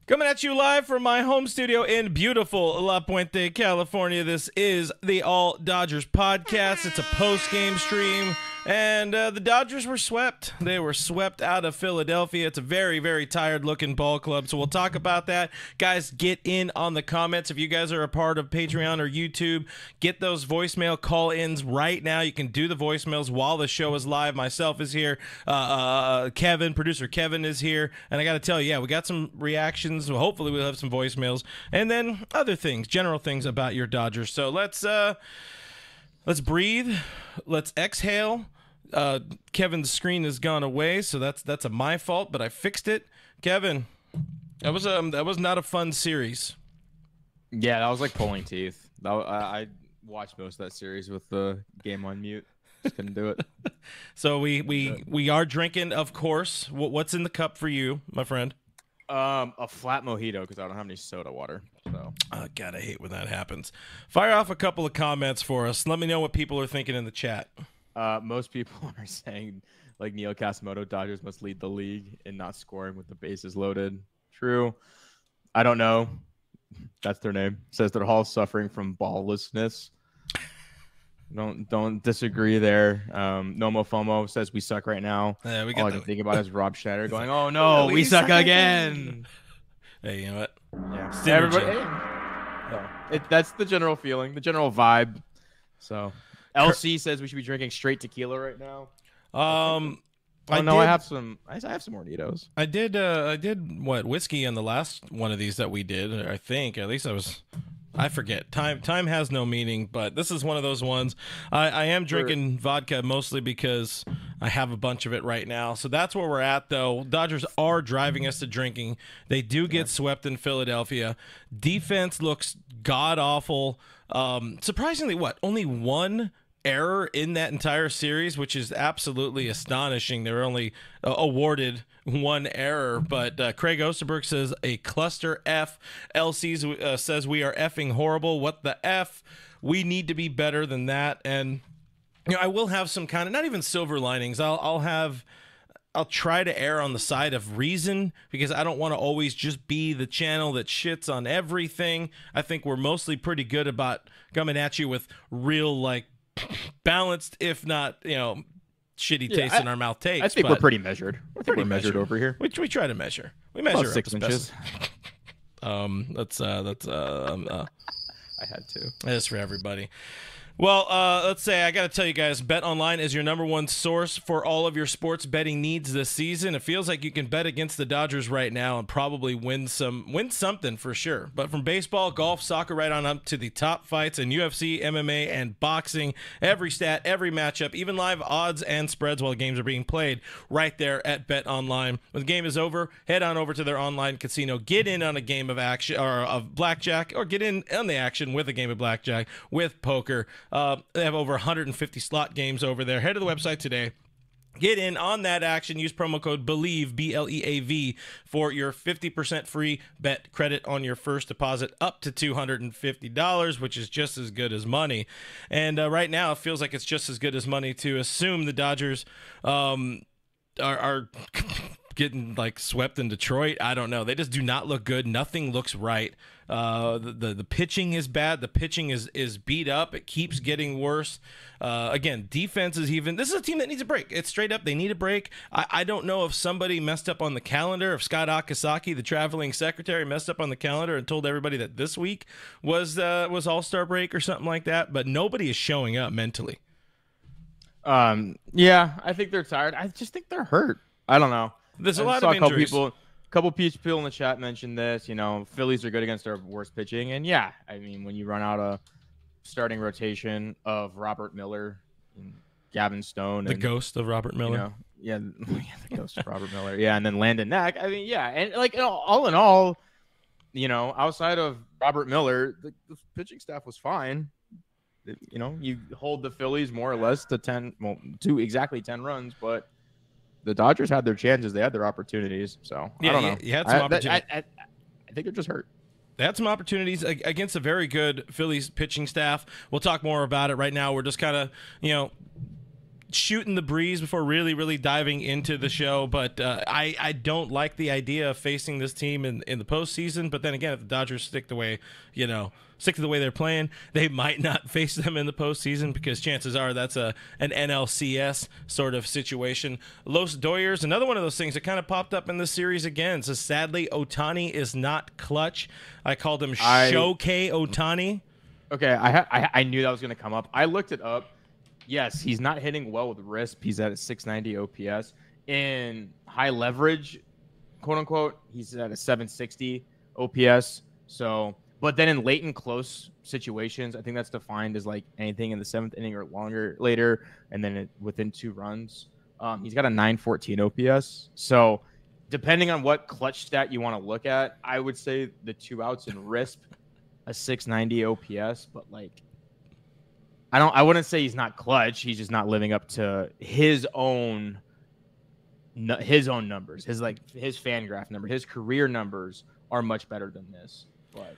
Coming at you live from my home studio in beautiful La Puente, California. This is the All Dodgers podcast. It's a post-game stream, and the Dodgers were swept. They were swept out of Philadelphia. It's a very, very tired-looking ball club, so we'll talk about that. Guys, get in on the comments. If you guys are a part of Patreon or YouTube, get those voicemail call-ins right now. You can do the voicemails while the show is live. Myself is here. Kevin, producer Kevin, is here, and I got to tell you, yeah, we got some reactions. So hopefully we'll have some voicemails and then other things, general things about your Dodgers. So let's breathe. Let's exhale. Kevin's screen has gone away, so that's my fault, but I fixed it. Kevin, that was not a fun series. Yeah, that was like pulling teeth. I watched most of that series with the game on mute. Just couldn't do it. So we are drinking, of course. What's in the cup for you, my friend? A flat mojito because I don't have any soda water. So God, I hate when that happens. Fire off a couple of comments for us. Let me know what people are thinking in the chat. Most people are saying like Neil Casimoto, Dodgers must lead the league in not scoring with the bases loaded. True. I don't know. That's their name. Says their Hall suffering from balllessness. Don't disagree there. Nomo Fomo says we suck right now. Yeah, all I can think about is Rob Schneider going, "Oh no, we suck again." Hey, you know what? Yeah, everybody. That's the general feeling, the general vibe. So, LC says we should be drinking straight tequila right now. I have some Hornitos. I did whiskey on the last one of these that we did. I think at least I forget. Time has no meaning, but this is one of those ones. I am drinking vodka mostly because I have a bunch of it right now. So that's where we're at, though. Dodgers are driving us to drinking. They do get swept in Philadelphia. Defense looks god-awful. Surprisingly, only one error in that entire series, which is absolutely astonishing. They were only awarded one error, but Craig Osterberg says a cluster F. LC says we are effing horrible. What the F? We need to be better than that. And I will have some kind of, not even silver linings. I'll try to err on the side of reason because I don't want to always just be the channel that shits on everything. I think we're mostly pretty good about coming at you with real, balanced, if not, shitty taste in our mouth takes. I think we're pretty measured. We're measured over here. We try to measure. We measure about 6 inches. I had to. That's for everybody. Well, let's say I got to tell you guys, BetOnline is your #1 source for all of your sports betting needs this season. It feels like you can bet against the Dodgers right now and probably win something for sure. But from baseball, golf, soccer, right on up to the top fights in UFC, MMA, and boxing, every stat, every matchup, even live odds and spreads while games are being played, right there at BetOnline. When the game is over, head on over to their online casino, get in on a game of action or of blackjack, or get in on the action with a game of blackjack with poker. They have over 150 slot games over there. Head to the website today. Get in on that action. Use promo code BELIEVE, BLEAV, for your 50% free bet credit on your first deposit up to $250, which is just as good as money. And right now, it feels like it's just as good as money to assume the Dodgers are getting swept in Detroit. I don't know. They just do not look good. Nothing looks right. The pitching is bad. The pitching is beat up. It keeps getting worse. Again, defense is even. This is a team that needs a break. It's straight up. They need a break. I don't know if somebody messed up on the calendar. If Scott Akasaki, the traveling secretary, messed up on the calendar and told everybody that this week was All-Star break or something like that. But nobody is showing up mentally. Yeah, I think they're tired. I just think they're hurt. I don't know. There's a lot of injuries. A couple people in the chat mentioned this. Phillies are good against their worst pitching, and yeah, I mean when you run out a starting rotation of Robert Miller, and Gavin Stone, the ghost of Robert Miller, the ghost of Robert Miller, and then Landon Knack. I mean, yeah, and all in all, outside of Robert Miller, the pitching staff was fine. You hold the Phillies more or less to exactly 10 runs, but the Dodgers had their chances. They had their opportunities. So I don't know. You had some opportunities. I think they're just hurt. They had some opportunities against a very good Phillies pitching staff. We'll talk more about it right now. We're just kind of, shooting the breeze before really diving into the show, but I don't like the idea of facing this team in the postseason. But then again, if the Dodgers stick to the way they're playing, they might not face them in the postseason because chances are that's an NLCS sort of situation. Los Doyers, another one of those things that kind of popped up in this series again. So sadly, Ohtani is not clutch. I called him Shohei Ohtani. Okay, I knew that was going to come up. I looked it up. Yes, he's not hitting well with RISP. He's at a 690 OPS. In high leverage, quote unquote, he's at a 760 OPS. So, but then in late and close situations, I think that's defined as like anything in the 7th inning or longer later, and then within 2 runs. He's got a 914 OPS. So, depending on what clutch stat you want to look at, I would say the 2 outs in RISP, a 690 OPS, but like I wouldn't say he's not clutch. He's just not living up to his own numbers. His fan graph number, his career numbers are much better than this. But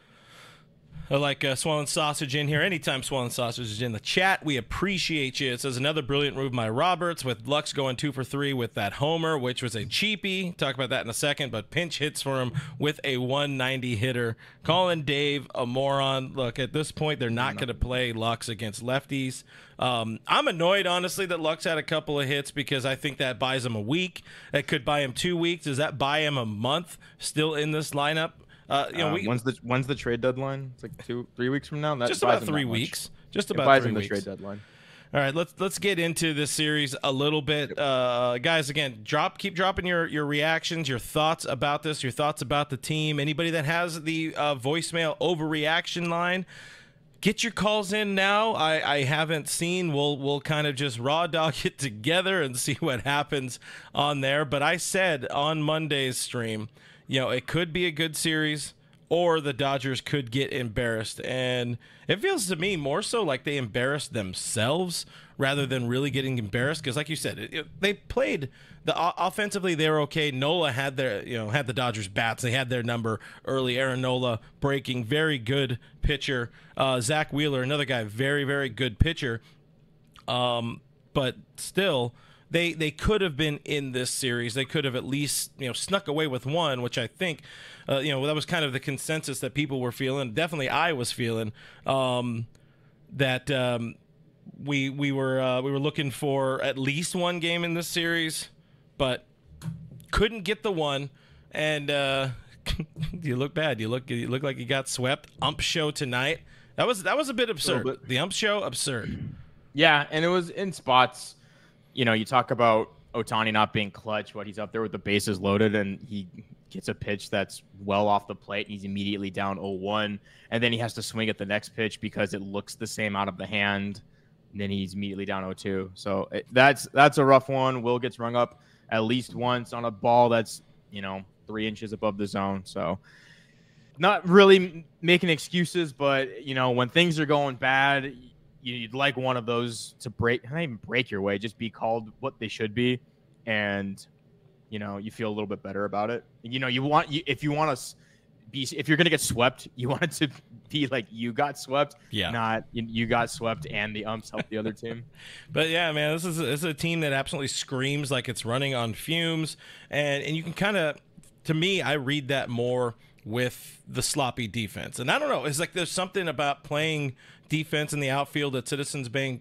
I like Swollen Sausage in here. Anytime Swollen Sausage is in the chat, we appreciate you. It says another brilliant move by Roberts with Lux going 2 for 3 with that homer, which was a cheapie. Talk about that in a second, but pinch hits for him with a 190 hitter. Calling Dave a moron. Look, at this point, they're not going to play Lux against lefties. I'm annoyed, honestly, that Lux had a couple of hits because I think that buys him a week. That could buy him 2 weeks. Does that buy him a month still in this lineup? When's the trade deadline? It's like 2-3 weeks from now. That just about 3 weeks. Just about buys 3 him weeks. The trade deadline. All right, let's get into this series a little bit, guys. Again, keep dropping your reactions, your thoughts about this, your thoughts about the team. Anybody that has the voicemail overreaction line, get your calls in now. I haven't seen. We'll kind of just raw dog it together and see what happens on there. But I said on Monday's stream, it could be a good series or the Dodgers could get embarrassed. And it feels to me more so like they embarrassed themselves rather than really getting embarrassed. Because like you said, they played offensively, they were okay. Nola had had the Dodgers bats. They had their number early. Aaron Nola breaking, very good pitcher. Zach Wheeler, another guy, very, very good pitcher. But still, They could have been in this series. They could have at least snuck away with one, which I think that was kind of the consensus that people were feeling. Definitely, I was feeling that we were looking for at least one game in this series, but couldn't get the one. And you look bad. You look like you got swept. Ump show tonight. That was a bit absurd. The ump show absurd. Yeah, and it was in spots. You talk about Ohtani not being clutch, he's up there with the bases loaded, and he gets a pitch that's well off the plate. He's immediately down 0-1, and then he has to swing at the next pitch because it looks the same out of the hand, and then he's immediately down 0-2. So that's a rough one. Will gets rung up at least once on a ball that's 3 inches above the zone. So not really making excuses, but when things are going bad, you'd like one of those to not even break your way, just be called what they should be, and you feel a little bit better about it. If you're gonna get swept, you want it to be like you got swept, not you got swept and the umps helped the other team. But yeah, man, this is a team that absolutely screams like it's running on fumes, and you can kind of, to me, I read that more with the sloppy defense. And I don't know, it's like there's something about playing defense in the outfield at Citizen Bank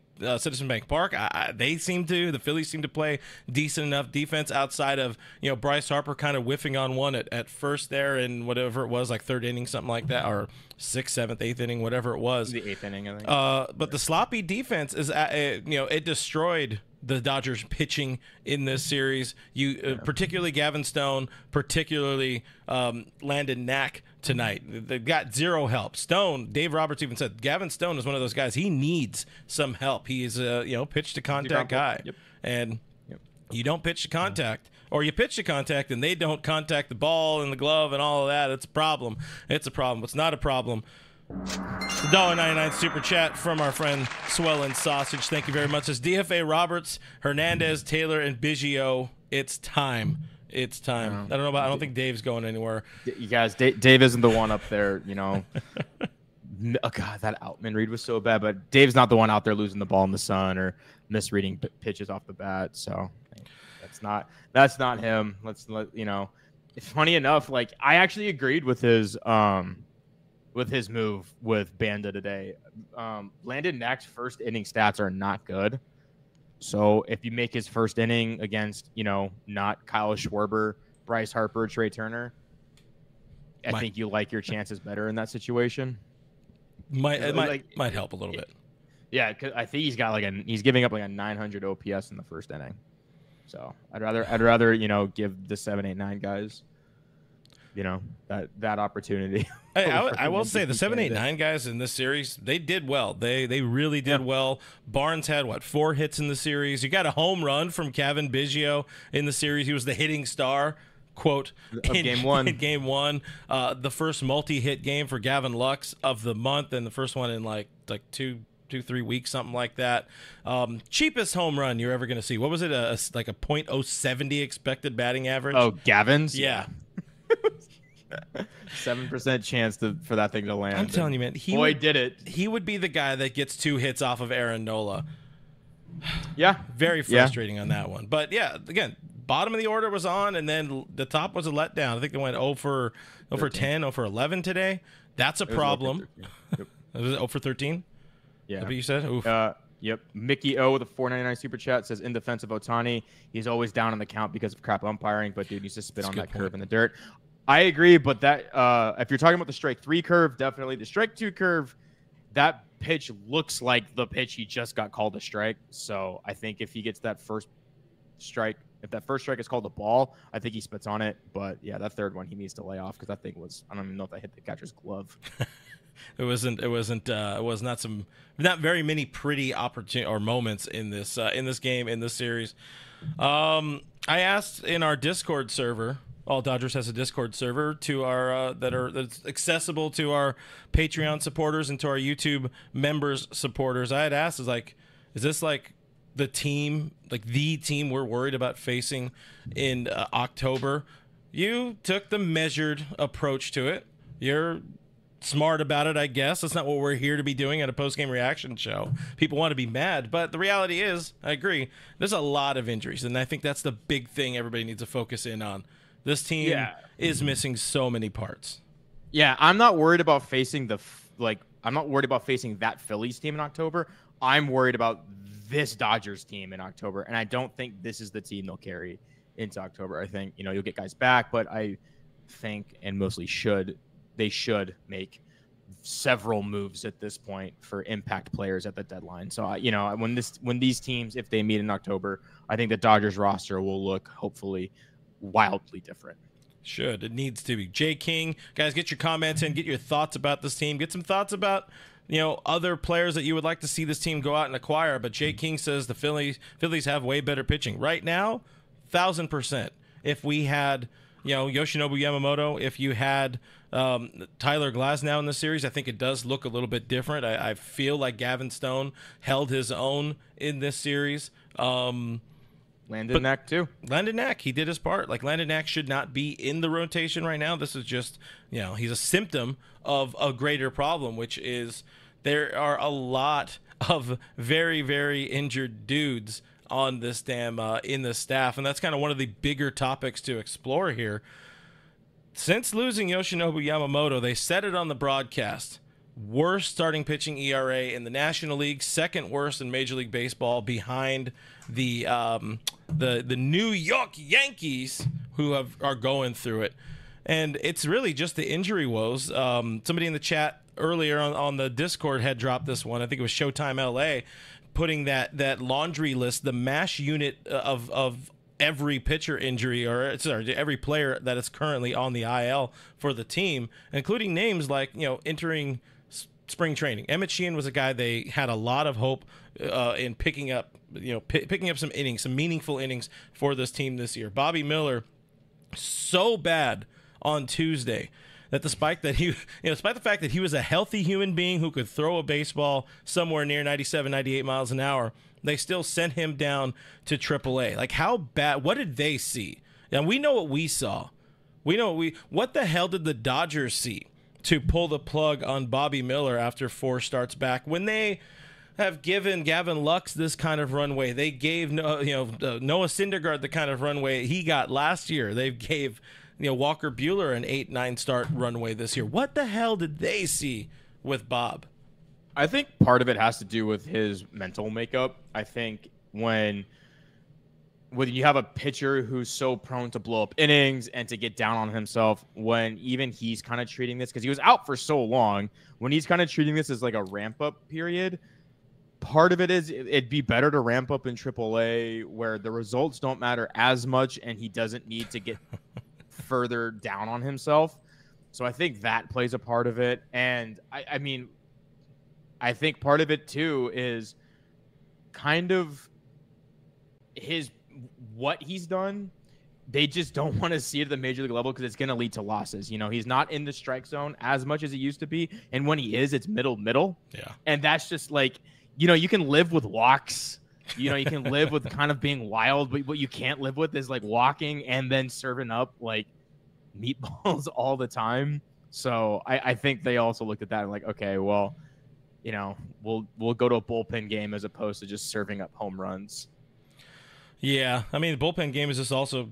Park. The Phillies seem to play decent enough defense outside of Bryce Harper kind of whiffing on one at first there in whatever it was, like 3rd inning, something like that, or 6th, 7th, 8th inning, whatever it was. The 8th inning, I think. But the sloppy defense is it destroyed the Dodgers pitching in this series. Particularly Gavin Stone, particularly Landon Knack tonight. They've got zero help. Stone, Dave Roberts even said, Gavin Stone is one of those guys. He needs some help. He's a pitch to contact guy. Yep. And you don't pitch to contact, or you pitch to contact and they don't contact the ball and the glove and all of that. It's a problem. It's a problem. It's not a problem. The $1.99 super chat from our friend Swellin Sausage. Thank you very much. It's DFA Roberts, Hernandez, Taylor, and Biggio. It's time. It's time. I don't think Dave's going anywhere. You guys, Dave isn't the one up there, Oh God, that Outman read was so bad. But Dave's not the one out there losing the ball in the sun or misreading pitches off the bat. So that's not him. It's funny enough. Like I actually agreed with his move with Banda today. Landon Knack's first inning stats are not good. So if you make his first inning against, not Kyle Schwarber, Bryce Harper, Trey Turner, I think you like your chances better in that situation. Might help a little bit. Yeah, because I think he's giving up like a 900 OPS in the first inning. So I'd rather give the 7, 8, 9 guys, that opportunity. I will say the 7, 8, 9 guys in this series, they did well. They really did well. Barnes had 4 hits in the series. You got a home run from Kevin Biggio in the series. He was the hitting star, quote, in game one. In game one. The first multi-hit game for Gavin Lux of the month, and the first one in like 2-3 weeks, something like that. Cheapest home run you're ever going to see. What was it? Like a .070 expected batting average? Oh, Gavin's? Yeah. 7% chance for that thing to land. I'm telling you, man. Did it. He would be the guy that gets 2 hits off of Aaron Nola. Yeah. Very frustrating on that one. But, yeah, again, bottom of the order was on, and then the top was a letdown. I think they went 0 for 10, 0 for 11 today. That's a problem. Yep. Was it 0 for 13? Yeah. Is that what you said? Oof. Yep. Mickey O with a $4.99 super chat says, in defense of Ohtani, he's always down on the count because of crap umpiring, but dude needs to spit on that curve in the dirt. I agree, but that if you're talking about the strike 3 curve, definitely the strike 2 curve, that pitch looks like the pitch he just got called a strike. So I think if he gets that first strike, if that first strike is called a ball, I think he spits on it. But yeah, that third one he needs to lay off because that thing was, I don't even know if that hit the catcher's glove. It was not very many pretty opportunity or moments in this game, in this series. I asked in our Discord server. All Dodgers has a Discord server to our that's accessible to our Patreon supporters and to our YouTube members supporters. I had asked, is this like the team we're worried about facing in October? You took the measured approach to it. You're smart about it, I guess. That's not what we're here to be doing at a post-game reaction show. People want to be mad, but the reality is, I agree, there's a lot of injuries, and I think that's the big thing everybody needs to focus in on. This team is missing so many parts. Yeah, I'm not worried about facing I'm not worried about facing that Phillies team in October. I'm worried about this Dodgers team in October, and I don't think this is the team they'll carry into October. I think, you'll get guys back, but I think, and mostly they should make several moves at this point for impact players at the deadline. So, when these teams, if they meet in October, I think the Dodgers roster will look hopefully wildly different. It needs to be. Jay King, guys, get your comments in, get your thoughts about this team, get some thoughts about other players that you would like to see this team go out and acquire. But Jay King says the Phillies have way better pitching right now. 1,000%. If we had Yoshinobu Yamamoto, if you had Tyler Glasnow in the series, I think it does look a little bit different. I feel like Gavin Stone held his own in this series. Landon Knack too. Landon Knack, he did his part. Like, Landon Knack should not be in the rotation right now. This is just, he's a symptom of a greater problem, which is there are a lot of very, very injured dudes on this in the staff, and that's kind of one of the bigger topics to explore here. Since losing Yoshinobu Yamamoto, they said it on the broadcast. Worst starting pitching ERA in the National League, second worst in Major League Baseball, behind the New York Yankees, who are going through it. And it's really just the injury woes. Somebody in the chat earlier on the Discord had dropped this one. I think it was Showtime LA, putting that laundry list, the MASH unit of every pitcher injury, or sorry, every player that is currently on the IL for the team, including names like entering spring training. Emmett Sheehan was a guy they had a lot of hope in picking up some innings, some meaningful innings for this team this year. Bobby Miller, so bad on Tuesday that despite the fact that he was a healthy human being who could throw a baseball somewhere near 97, 98 miles an hour, they still sent him down to AAA. Like, how bad? What did they see? And we know what we saw. What the hell did the Dodgers see to pull the plug on Bobby Miller after 4 starts back. When they have given Gavin Lux this kind of runway, they gave Noah Syndergaard the kind of runway he got last year. They gave Walker Buehler an 8-9 start runway this year. What the hell did they see with Bob? I think part of it has to do with his mental makeup. I think when you have a pitcher who's so prone to blow up innings and to get down on himself, when even he's kind of treating this, because he was out for so long, when he's kind of treating this as like a ramp-up period, part of it is it'd be better to ramp up in AAA where the results don't matter as much and he doesn't need to get further down on himself. So I think that plays a part of it. And I mean, I think part of it too is kind of what he's done. They just don't want to see it at the major league level because it's going to lead to losses. He's not in the strike zone as much as he used to be. And when he is, it's middle. Yeah. And that's just like, you can live with walks. You can live with kind of being wild, but what you can't live with is like walking and then serving up like meatballs all the time. So I think they also looked at that and like, okay, well, we'll go to a bullpen game as opposed to just serving up home runs. Yeah, I mean, the bullpen game is just also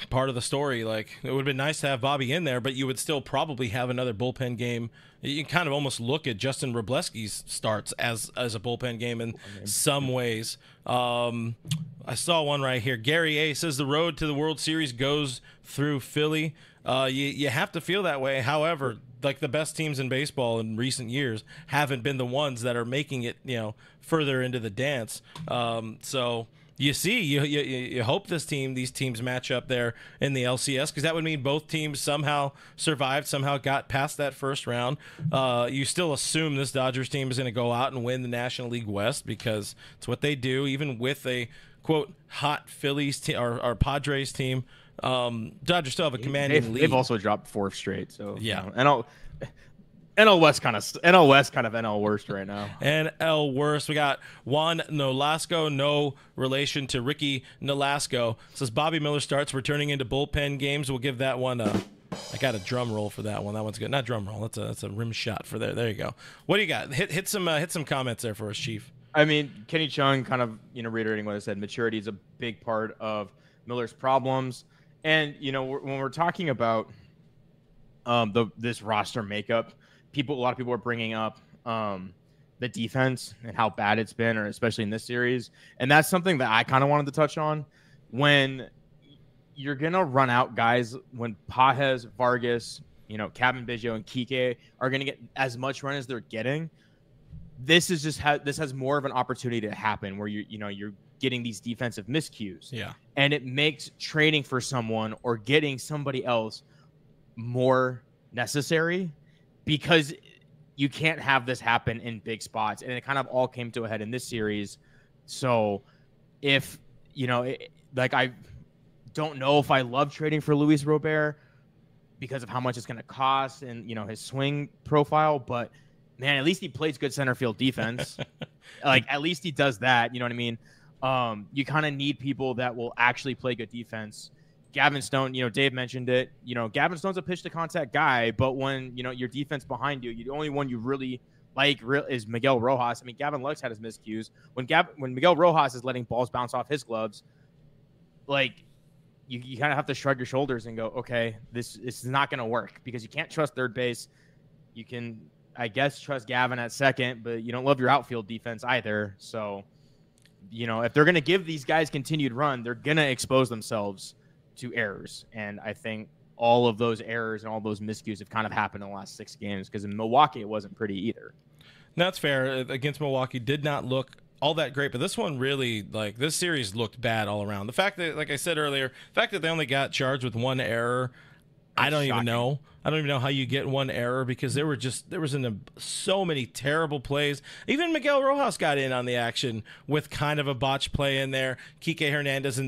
part of the story. Like, it would have been nice to have Bobby in there, but you would still probably have another bullpen game. You can kind of almost look at Justin Wroblewski's starts as a bullpen game in some ways. I saw one right here. Gary A. says the road to the World Series goes through Philly. You have to feel that way. However, like the best teams in baseball in recent years haven't been the ones that are making it, further into the dance. So you see, you hope these teams match up there in the LCS, because that would mean both teams somehow survived, somehow got past that first round. You still assume this Dodgers team is going to go out and win the National League West because it's what they do, even with a, quote, hot Phillies team or Padres team. Dodgers still have a commanding lead. They've also dropped 4th straight. So yeah, NL West kind of NL worst right now. NL worst. We got Juan Nolasco, no relation to Ricky Nolasco. Says Bobby Miller starts returning into bullpen games. We'll give that one I got a drum roll for that one. That one's good. Not drum roll. That's a rim shot for there. There you go. What do you got? Hit some comments there for us, Chief. I mean, Kenny Chung kind of reiterating what I said. Maturity is a big part of Miller's problems, and when we're talking about this roster makeup. A lot of people are bringing up the defense and how bad it's been, or especially in this series. And that's something that I kind of wanted to touch on. When you're going to run out guys, when Pages, Vargas, Kevin Biggio and Kike are going to get as much run as they're getting, this has more of an opportunity to happen where you're getting these defensive miscues. Yeah. And it makes trading for someone or getting somebody else more necessary, because you can't have this happen in big spots. And it kind of all came to a head in this series. So if, I don't know if I love trading for Luis Robert because of how much it's going to cost and, his swing profile, but man, at least he plays good center field defense. At least he does that. You know what I mean? You kind of need people that will actually play good defense. Gavin Stone, Dave mentioned it. Gavin Stone's a pitch to contact guy, but when, your defense behind you, the only one you really like is Miguel Rojas. I mean, Gavin Lux had his miscues. When Miguel Rojas is letting balls bounce off his gloves, you kind of have to shrug your shoulders and go, okay, this is not going to work, because you can't trust third base. You can, I guess, trust Gavin at second, but you don't love your outfield defense either. So, if they're going to give these guys continued run, they're going to expose themselves to errors. And I think all of those errors and all those miscues have kind of happened in the last 6 games, because in Milwaukee it wasn't pretty either. That's fair. Against Milwaukee did not look all that great, but this one really, this series looked bad all around. The fact that, like I said earlier, the fact that they only got charged with 1 error, I don't even know. I don't even know how you get 1 error, because there was so many terrible plays. Even Miguel Rojas got in on the action with kind of a botched play in there. Kike Hernandez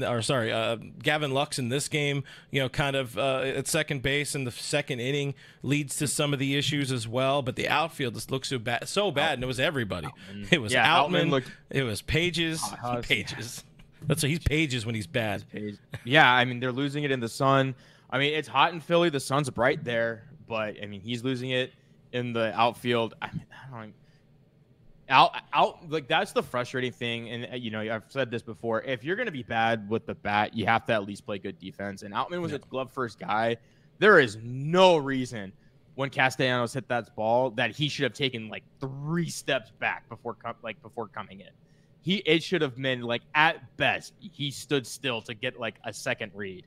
Gavin Lux in this game, kind of at second base in the second inning leads to some of the issues as well. But the outfield just looks so bad, and it was everybody. It was Outman. It was Pages. Pages. That's what he's Pages when he's bad. Yeah, I mean, they're losing it in the sun. I mean, it's hot in Philly. The sun's bright there, but I mean, he's losing it in the outfield. I mean, I don't. Out like that's the frustrating thing, and you know I've said this before. If you're gonna be bad with the bat, you have to at least play good defense. And Outman was a glove first guy. There is no reason when Castellanos hit that ball that he should have taken like 3 steps back before coming in. It should have been like at best he stood still to get like a second read,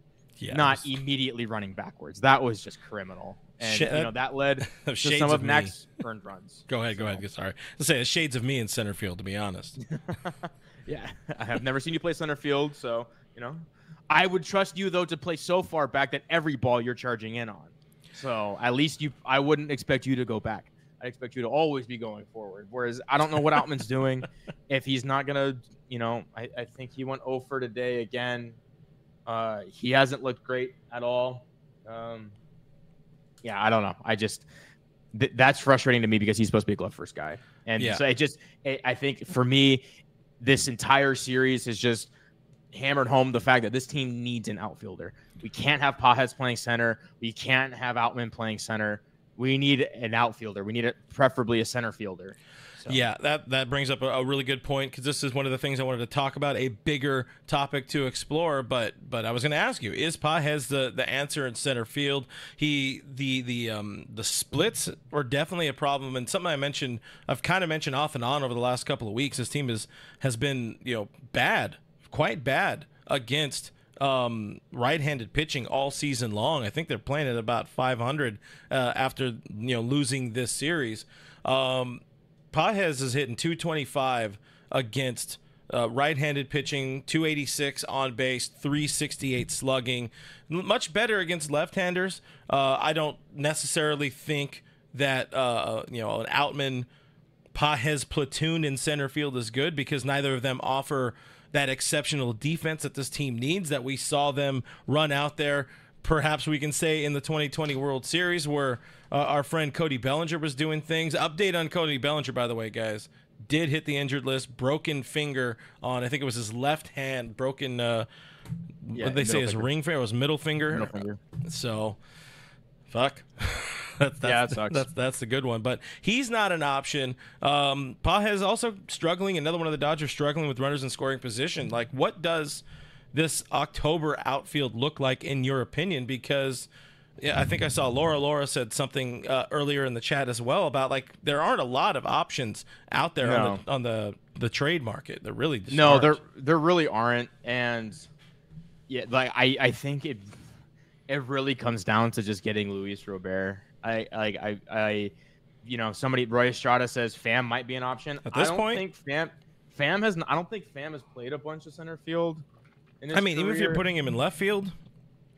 not immediately running backwards. That was just criminal. And that led to some of Mac's earned runs. Go ahead. Sorry. Let's say shades of me in center field, to be honest. Yeah, I have never seen you play center field, so I would trust you though to play so far back that every ball you're charging in on. So at least I wouldn't expect you to go back. I expect you to always be going forward. Whereas I don't know what Outman's doing. If he's not gonna, I think he went 0 for today again. He hasn't looked great at all. Yeah, I don't know. I just that's frustrating to me because he's supposed to be a glove first guy, and so I think for me, this entire series has just hammered home the fact that this team needs an outfielder. We can't have Pages playing center. We can't have Outman playing center. We need an outfielder. We need preferably a center fielder. So. Yeah, that brings up a really good point because this is one of the things I wanted to talk about, a bigger topic to explore. But I was going to ask you: is Pages the answer in center field? The splits are definitely a problem, and something I've kind of mentioned off and on over the last couple of weeks. This team has been bad, quite bad against right-handed pitching all season long. I think they're playing at about 500 after losing this series. Pages is hitting 225 against right-handed pitching, 286 on base, 368 slugging. Much better against left-handers. I don't necessarily think that an Outman Pages platoon in center field is good because neither of them offer that exceptional defense that this team needs, that we saw them run out there. Perhaps we can say in the 2020 World Series where our friend Cody Bellinger was doing things. Update on Cody Bellinger, by the way, guys. Did hit the injured list. Broken finger on, I think it was his left hand. Broken, what did they say, his ring finger? It was middle finger. So, fuck. That sucks. That's the good one. But he's not an option. Pages also struggling. Another one of the Dodgers struggling with runners in scoring position. Like, what does this October outfield look like in your opinion? Because I think I saw Laura said something earlier in the chat as well about like there aren't a lot of options out there on the trade market. There really aren't. There really aren't. And like I think it really comes down to just getting Luis Robert. Somebody, Roy Estrada says Pham might be an option. At this point, I don't think Pham has played a bunch of center field. I mean, even if you're putting him in left field.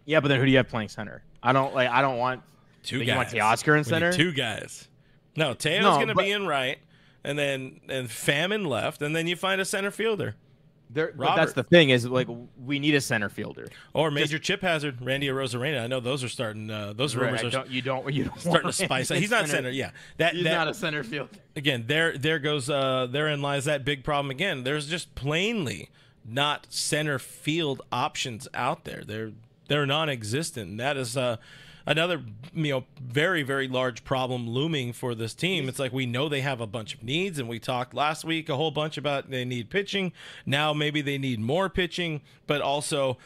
Yeah, but then who do you have playing center? I don't want two guys. You want Teoscar in center? 2 guys. No, Teo's going to be in right, and Pham in left, and then you find a center fielder. But that's the thing is like we need a center fielder or major chip hazard, Randy Arozarena. I know those are starting. Those rumors are you don't starting to spice. He's not center. Yeah, he's not a center fielder. Again, therein lies that big problem. Again, there's just plainly not center field options out there. They're non-existent. And that is another very, very large problem looming for this team. It's like we know they have a bunch of needs, and we talked last week a whole bunch about they need pitching. Now maybe they need more pitching, but also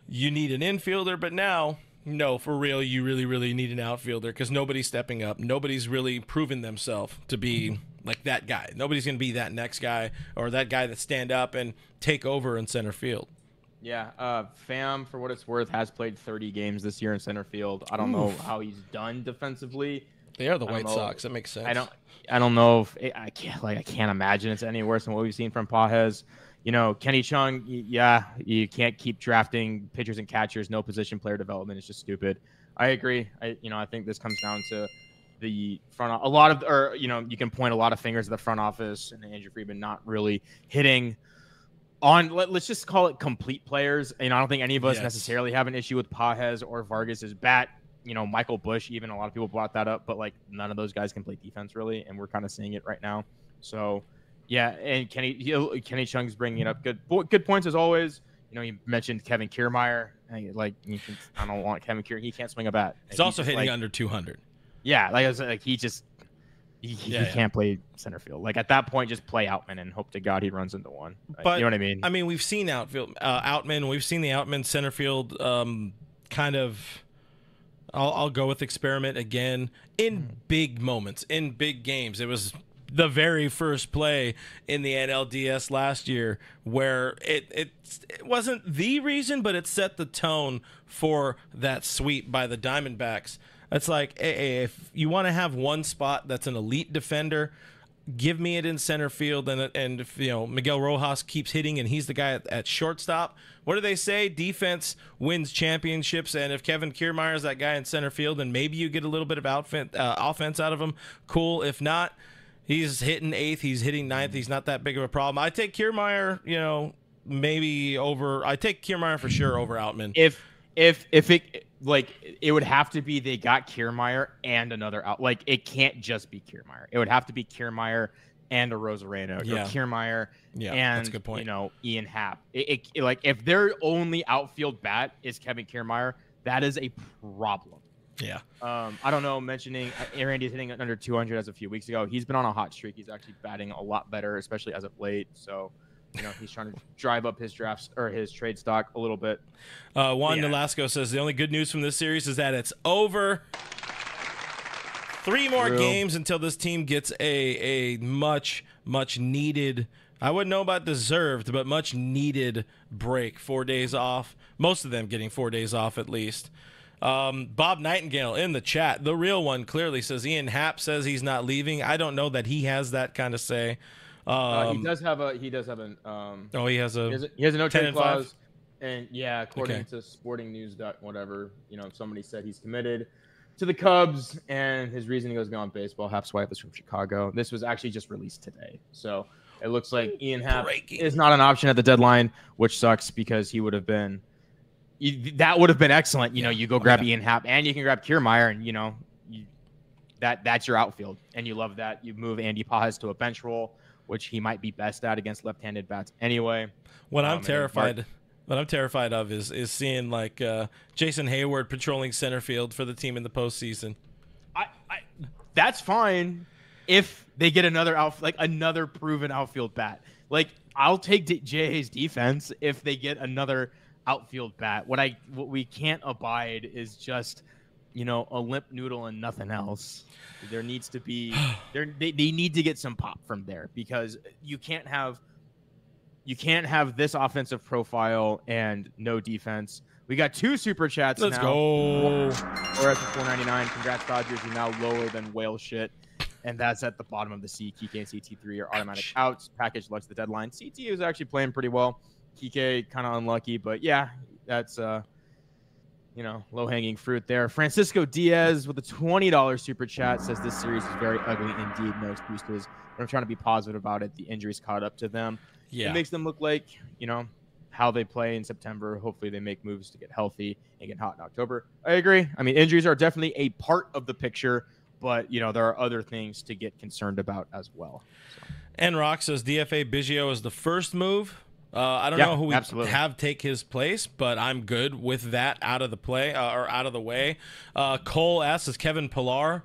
you need an infielder. But now, no, for real, you really, really need an outfielder because nobody's stepping up. Nobody's really proven themselves to be like that guy. Nobody's going to be that next guy or that guy that stand up and take over in center field. Yeah, Pham, for what it's worth, has played 30 games this year in center field. I don't know how he's done defensively. They are the White Sox. That makes sense. I don't know if I can't imagine it's any worse than what we've seen from Pages. Kenny Chung. You can't keep drafting pitchers and catchers. No position player development. It's just stupid. I agree. I think this comes down to the front. You can point a lot of fingers at the front office and Andrew Friedman not really hitting on, let's just call it complete players. And I don't think any of us necessarily have an issue with Pages or Vargas's bat. Michael Busch, even a lot of people brought that up, but like none of those guys can play defense really, and we're kind of seeing it right now. So, yeah, and Kenny Chung's bringing it up. Good points as always. You mentioned Kevin Kiermaier. I don't want Kevin Kiermaier. He can't swing a bat. He's also hitting under 200. Yeah, he just He can't play center field. Like at that point, just play Outman and hope to God he runs into one. But you know what I mean? I mean, we've seen Outman. We've seen the Outman center field kind of. I'll go with experiment again in big moments, in big games. It was the very first play in the NLDS last year where it wasn't the reason, but it set the tone for that sweep by the Diamondbacks. It's like, hey, if you want to have one spot that's an elite defender, give me it in center field. And if Miguel Rojas keeps hitting and he's the guy at shortstop, what do they say? Defense wins championships. And if Kevin Kiermaier is that guy in center field, then maybe you get a little bit of offense out of him. Cool. If not, he's hitting 8th. He's hitting 9th. He's not that big of a problem. I take Kiermaier, maybe over. I take Kiermaier for sure over Outman. If it would have to be they got Kiermaier and another out. Like it can't just be Kiermaier. It would have to be Kiermaier and a Rosareno, or Kiermaier and that's a good point. Ian Happ. Like if their only outfield bat is Kevin Kiermaier, that is a problem. Yeah. I don't know. Mentioning Randy's hitting under 200 as a few weeks ago. He's been on a hot streak. He's actually batting a lot better, especially as of late. So, he's trying to drive up his drafts or his trade stock a little bit. Juan Nolasco says the only good news from this series is that it's over. 3 more games until this team gets a much needed, I wouldn't know about deserved, but much needed break. 4 days off. Most of them getting 4 days off at least. Bob Nightingale in the chat, the real one, clearly says Ian Happ says he's not leaving. I don't know that he has that kind of say. He does have a he has a no trade clause. And according to Sporting News whatever, somebody said he's committed to the Cubs, and his reasoning goes beyond baseball. Happ's wife is from Chicago. This was actually just released today, so it looks like Ian Happ is not an option at the deadline, which sucks because he would have been. That would have been excellent. You go grab Ian Happ, and you can grab Kiermaier, and that's your outfield, and you love that. You move Andy Pajas to a bench role, which he might be best at against left-handed bats anyway. What I'm terrified of is seeing like Jason Hayward patrolling center field for the team in the postseason. That's fine if they get another proven outfield bat. Like I'll take JA's defense if they get another outfield bat. What we can't abide is just a limp noodle and nothing else. There needs to be they need to get some pop from there, because you can't have this offensive profile and no defense. We got 2 super chats now. Let's go. We're at the 499. Congrats, Dodgers. You're now lower than whale shit. And that's at the bottom of the C. Kike and CT3 are automatic outs. Package Lux the deadline. CT is actually playing pretty well. Kike kind of unlucky, but yeah, that's low-hanging fruit there. Francisco Diaz with a $20 super chat says this series is very ugly indeed. No excuses. But I'm trying to be positive about it. The injuries caught up to them. Yeah. It makes them look like, how they play in September. Hopefully they make moves to get healthy and get hot in October. I agree. I mean, injuries are definitely a part of the picture, but, there are other things to get concerned about as well. So. And Rock says DFA Biggio is the first move. I don't know who we have take his place, but I'm good with that out of the play or out of the way. Cole asks, is Kevin Pillar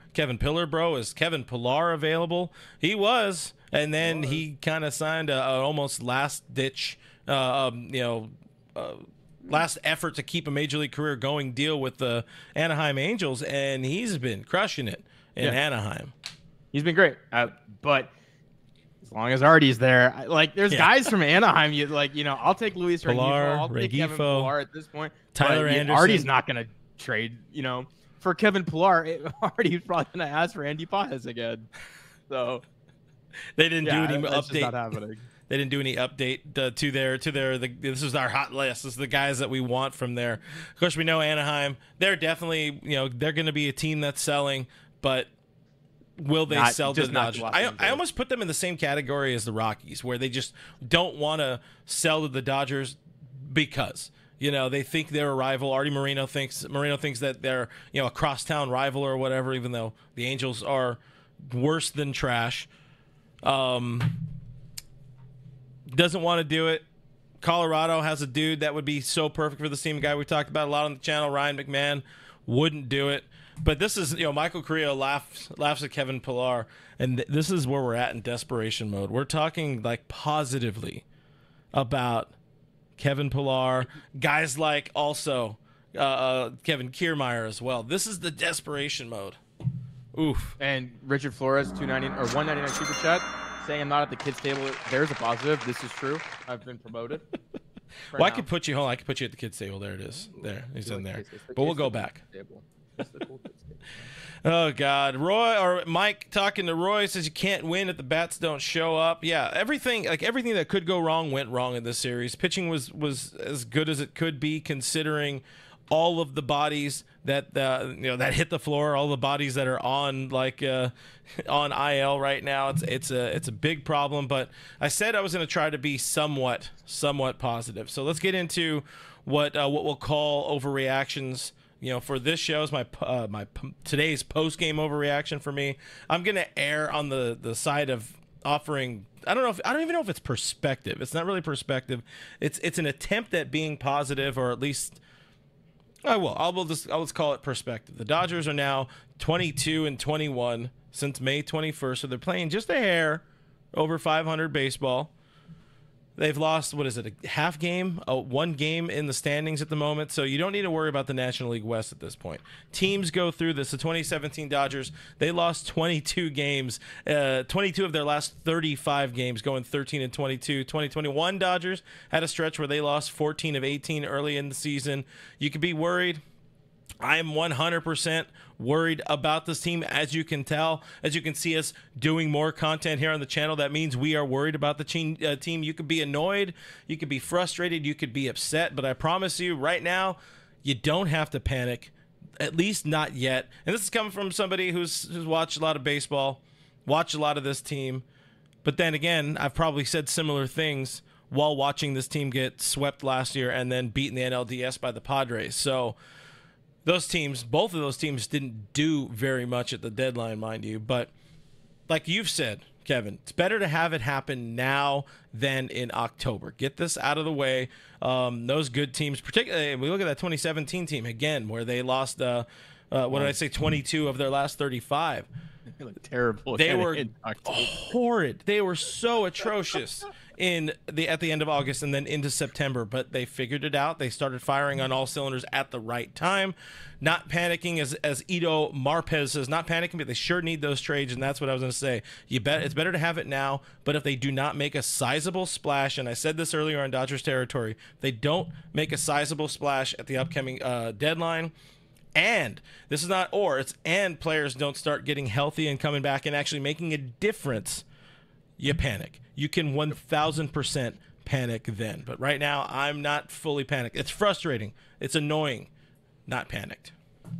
available? He was, and then he kind of signed a almost last ditch, last effort to keep a major league career going deal with the Anaheim Angels, and he's been crushing it in Anaheim. He's been great, but. As long as Artie's there, there's guys from Anaheim. I'll take Luis Rengifo. I'll take Kevin Pillar at this point. Tyler Anderson. Artie's not going to trade, for Kevin Pillar. Artie's probably going to ask for Andy Pajas again. So they didn't do any update. Just not happening. They didn't do any update to their. This is our hot list. This is the guys that we want from there. Of course, we know Anaheim. They're definitely they're going to be a team that's selling, but. Will they sell to the Dodgers? I almost put them in the same category as the Rockies, where they just don't want to sell to the Dodgers because they think they're a rival. Artie Moreno thinks that they're a crosstown rival or whatever, even though the Angels are worse than trash. Doesn't want to do it. Colorado has a dude that would be so perfect for the team. A guy we talked about a lot on the channel, Ryan McMahon. wouldn't do it. But this is, Michael Correa laughs at Kevin Pillar, and this is where we're at in desperation mode. We're talking like positively about Kevin Pillar, guys like also Kevin Kiermaier as well. This is the desperation mode. Oof. And Richard Flores, $1.99 super chat, saying I'm not at the kids table. There's a positive. This is true. I've been promoted. Well, I could put you at the kids table. There it is. There, he's in there. But we'll go back. Oh God, Mike talking to Roy says you can't win if the bats don't show up. Yeah, everything that could go wrong went wrong in this series. Pitching was as good as it could be considering all of the bodies that that hit the floor, all the bodies that are on on IL right now. It's a big problem. But I said I was going to try to be somewhat positive. So let's get into what we'll call overreactions. For this show is my today's post-game overreaction for me. I'm going to err on the side of offering, I don't even know if it's perspective. It's not really perspective. It's an attempt at being positive, or at least I'll just call it perspective. The Dodgers are now 22-21 since May 21st, so they're playing just a hair over 500 baseball. They've lost, a half game, one game in the standings at the moment, so you don't need to worry about the National League West at this point. Teams go through this. The 2017 Dodgers, they lost 22 games, 22 of their last 35 games, going 13-22. 2021 Dodgers had a stretch where they lost 14 of 18 early in the season. You could be worried. I am 100% worried about this team, as you can tell. As you can see us doing more content here on the channel, that means we are worried about the team. You could be annoyed, you could be frustrated, you could be upset, but I promise you right now, you don't have to panic, at least not yet. And this is coming from somebody who's watched a lot of baseball, watched a lot of this team, but then again, I've probably said similar things while watching this team get swept last year and then beaten the NLDS by the Padres. So both of those teams didn't do very much at the deadline, mind you. But like you've said, Kevin, it's better to have it happen now than in October. Get this out of the way. Those good teams, particularly, we look at that 2017 team again, where they lost, 22 of their last 35. They look terrible. They were horrid. They were so atrocious at the end of August and then into September, but they figured it out. They started firing on all cylinders at the right time, not panicking, as Ito Marpez says, not panicking, but they sure need those trades, and that's what I was going to say. It's better to have it now, but if they do not make a sizable splash, and I said this earlier on Dodgers territory, they don't make a sizable splash at the upcoming deadline, and this is not and players don't start getting healthy and coming back and actually making a difference, you panic. You can 1,000% panic then. But right now, I'm not fully panicked. It's frustrating. It's annoying. Not panicked.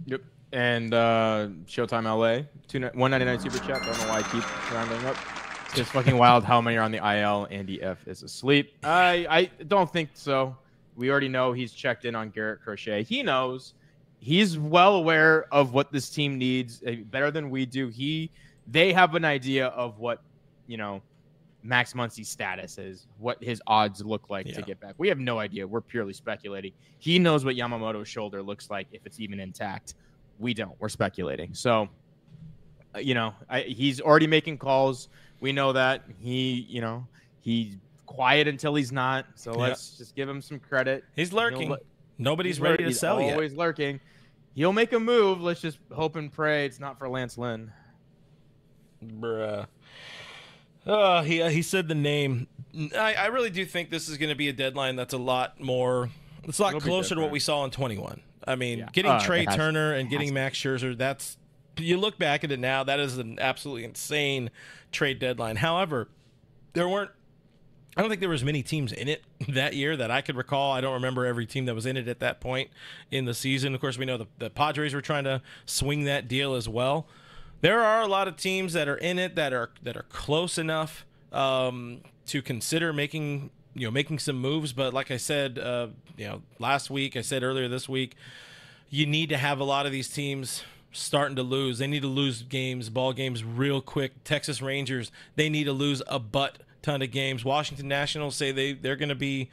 Yep. And Showtime LA, $1.99 super chat. Don't know why I keep rounding up. It's just fucking wild how many are on the IL. Andy F is asleep. I don't think so. We already know he's checked in on Garrett Crochet. He knows. He's well aware of what this team needs, better than we do. They have an idea of what, Max Muncy's status is, what his odds look like to get back. We have no idea. We're purely speculating. He knows what Yamamoto's shoulder looks like, if it's even intact. We don't. We're speculating. So, he's already making calls. We know that. He's quiet until he's not. So let's just give him some credit. He's lurking. Nobody's ready to sell yet. He's always lurking. He'll make a move. Let's just hope and pray it's not for Lance Lynn. Bruh. He said the name. I really do think this is going to be a deadline that's a lot closer to what we saw in 21. I mean, getting Trey Turner and getting Max Scherzer, you look back at it now, that is an absolutely insane trade deadline. However, I don't think there was many teams in it that year that I could recall. I don't remember every team that was in it at that point in the season. Of course, we know the Padres were trying to swing that deal as well. There are a lot of teams that are in it that are close enough to consider making some moves. But like I said, last week, I said earlier this week, you need to have a lot of these teams starting to lose. They need to lose ball games real quick. Texas Rangers, they need to lose a ton of games. Washington Nationals say they're going to be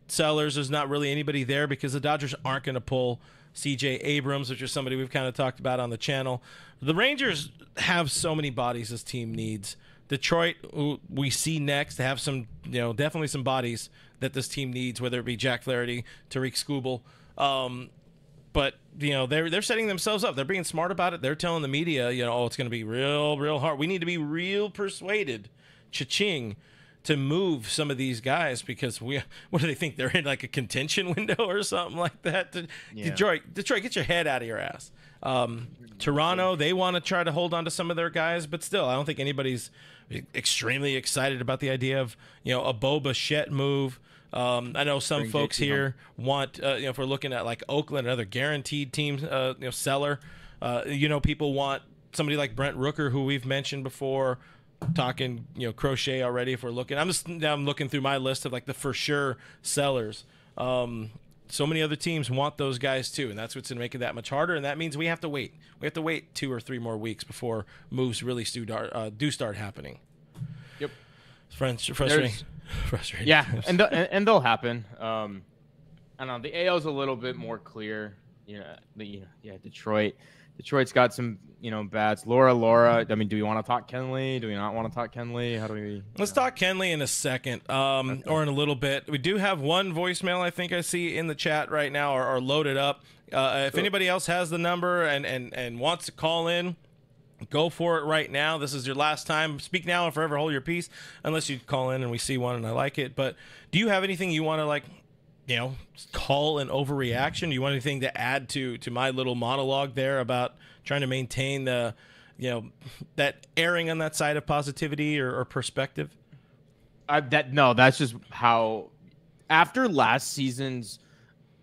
sellers. There's not really anybody there because the Dodgers aren't going to pull C.J. Abrams, which is somebody we've kind of talked about on the channel. The Rangers have so many bodies this team needs. Detroit, who we see next, to have some, definitely some bodies that this team needs, whether it be Jack Flaherty, Tariq Skubal. But they're setting themselves up. They're being smart about it. They're telling the media, it's going to be real hard. We need to be real persuaded, cha-ching, to move some of these guys, because what do they think? They're in like a contention window or something like that? Yeah. Detroit, get your head out of your ass. Toronto, they want to try to hold on to some of their guys, but still, I don't think anybody's extremely excited about the idea of a Bo Bichette move. I know some folks here want, if we're looking at like Oakland, another guaranteed team, seller. People want somebody like Brent Rooker, who we've mentioned before. Talking, Crochet already. If we're looking, I'm looking through my list of like the for sure sellers. So many other teams want those guys too, and that's what's making it that much harder. And that means we have to wait. We have to wait 2 or 3 more weeks before moves really do start happening. Yep, it's frustrating. Frustrating. Yeah, and they'll happen. I don't know. The AL's a little bit more clear. Detroit's got some, bats. Laura. I mean, do we want to talk Kenley? Do we not want to talk Kenley? How do we? Let's talk Kenley in a second, okay, or in a little bit. We do have one voicemail I think I see in the chat right now, or loaded up. If anybody else has the number and wants to call in, go for it right now. This is your last time. Speak now and forever hold your peace, unless you call in and we see one and I like it. But do you have anything you want to call an overreaction? Do you want anything to add to my little monologue there about trying to maintain the, that erring on that side of positivity or perspective? That's just how, after last season's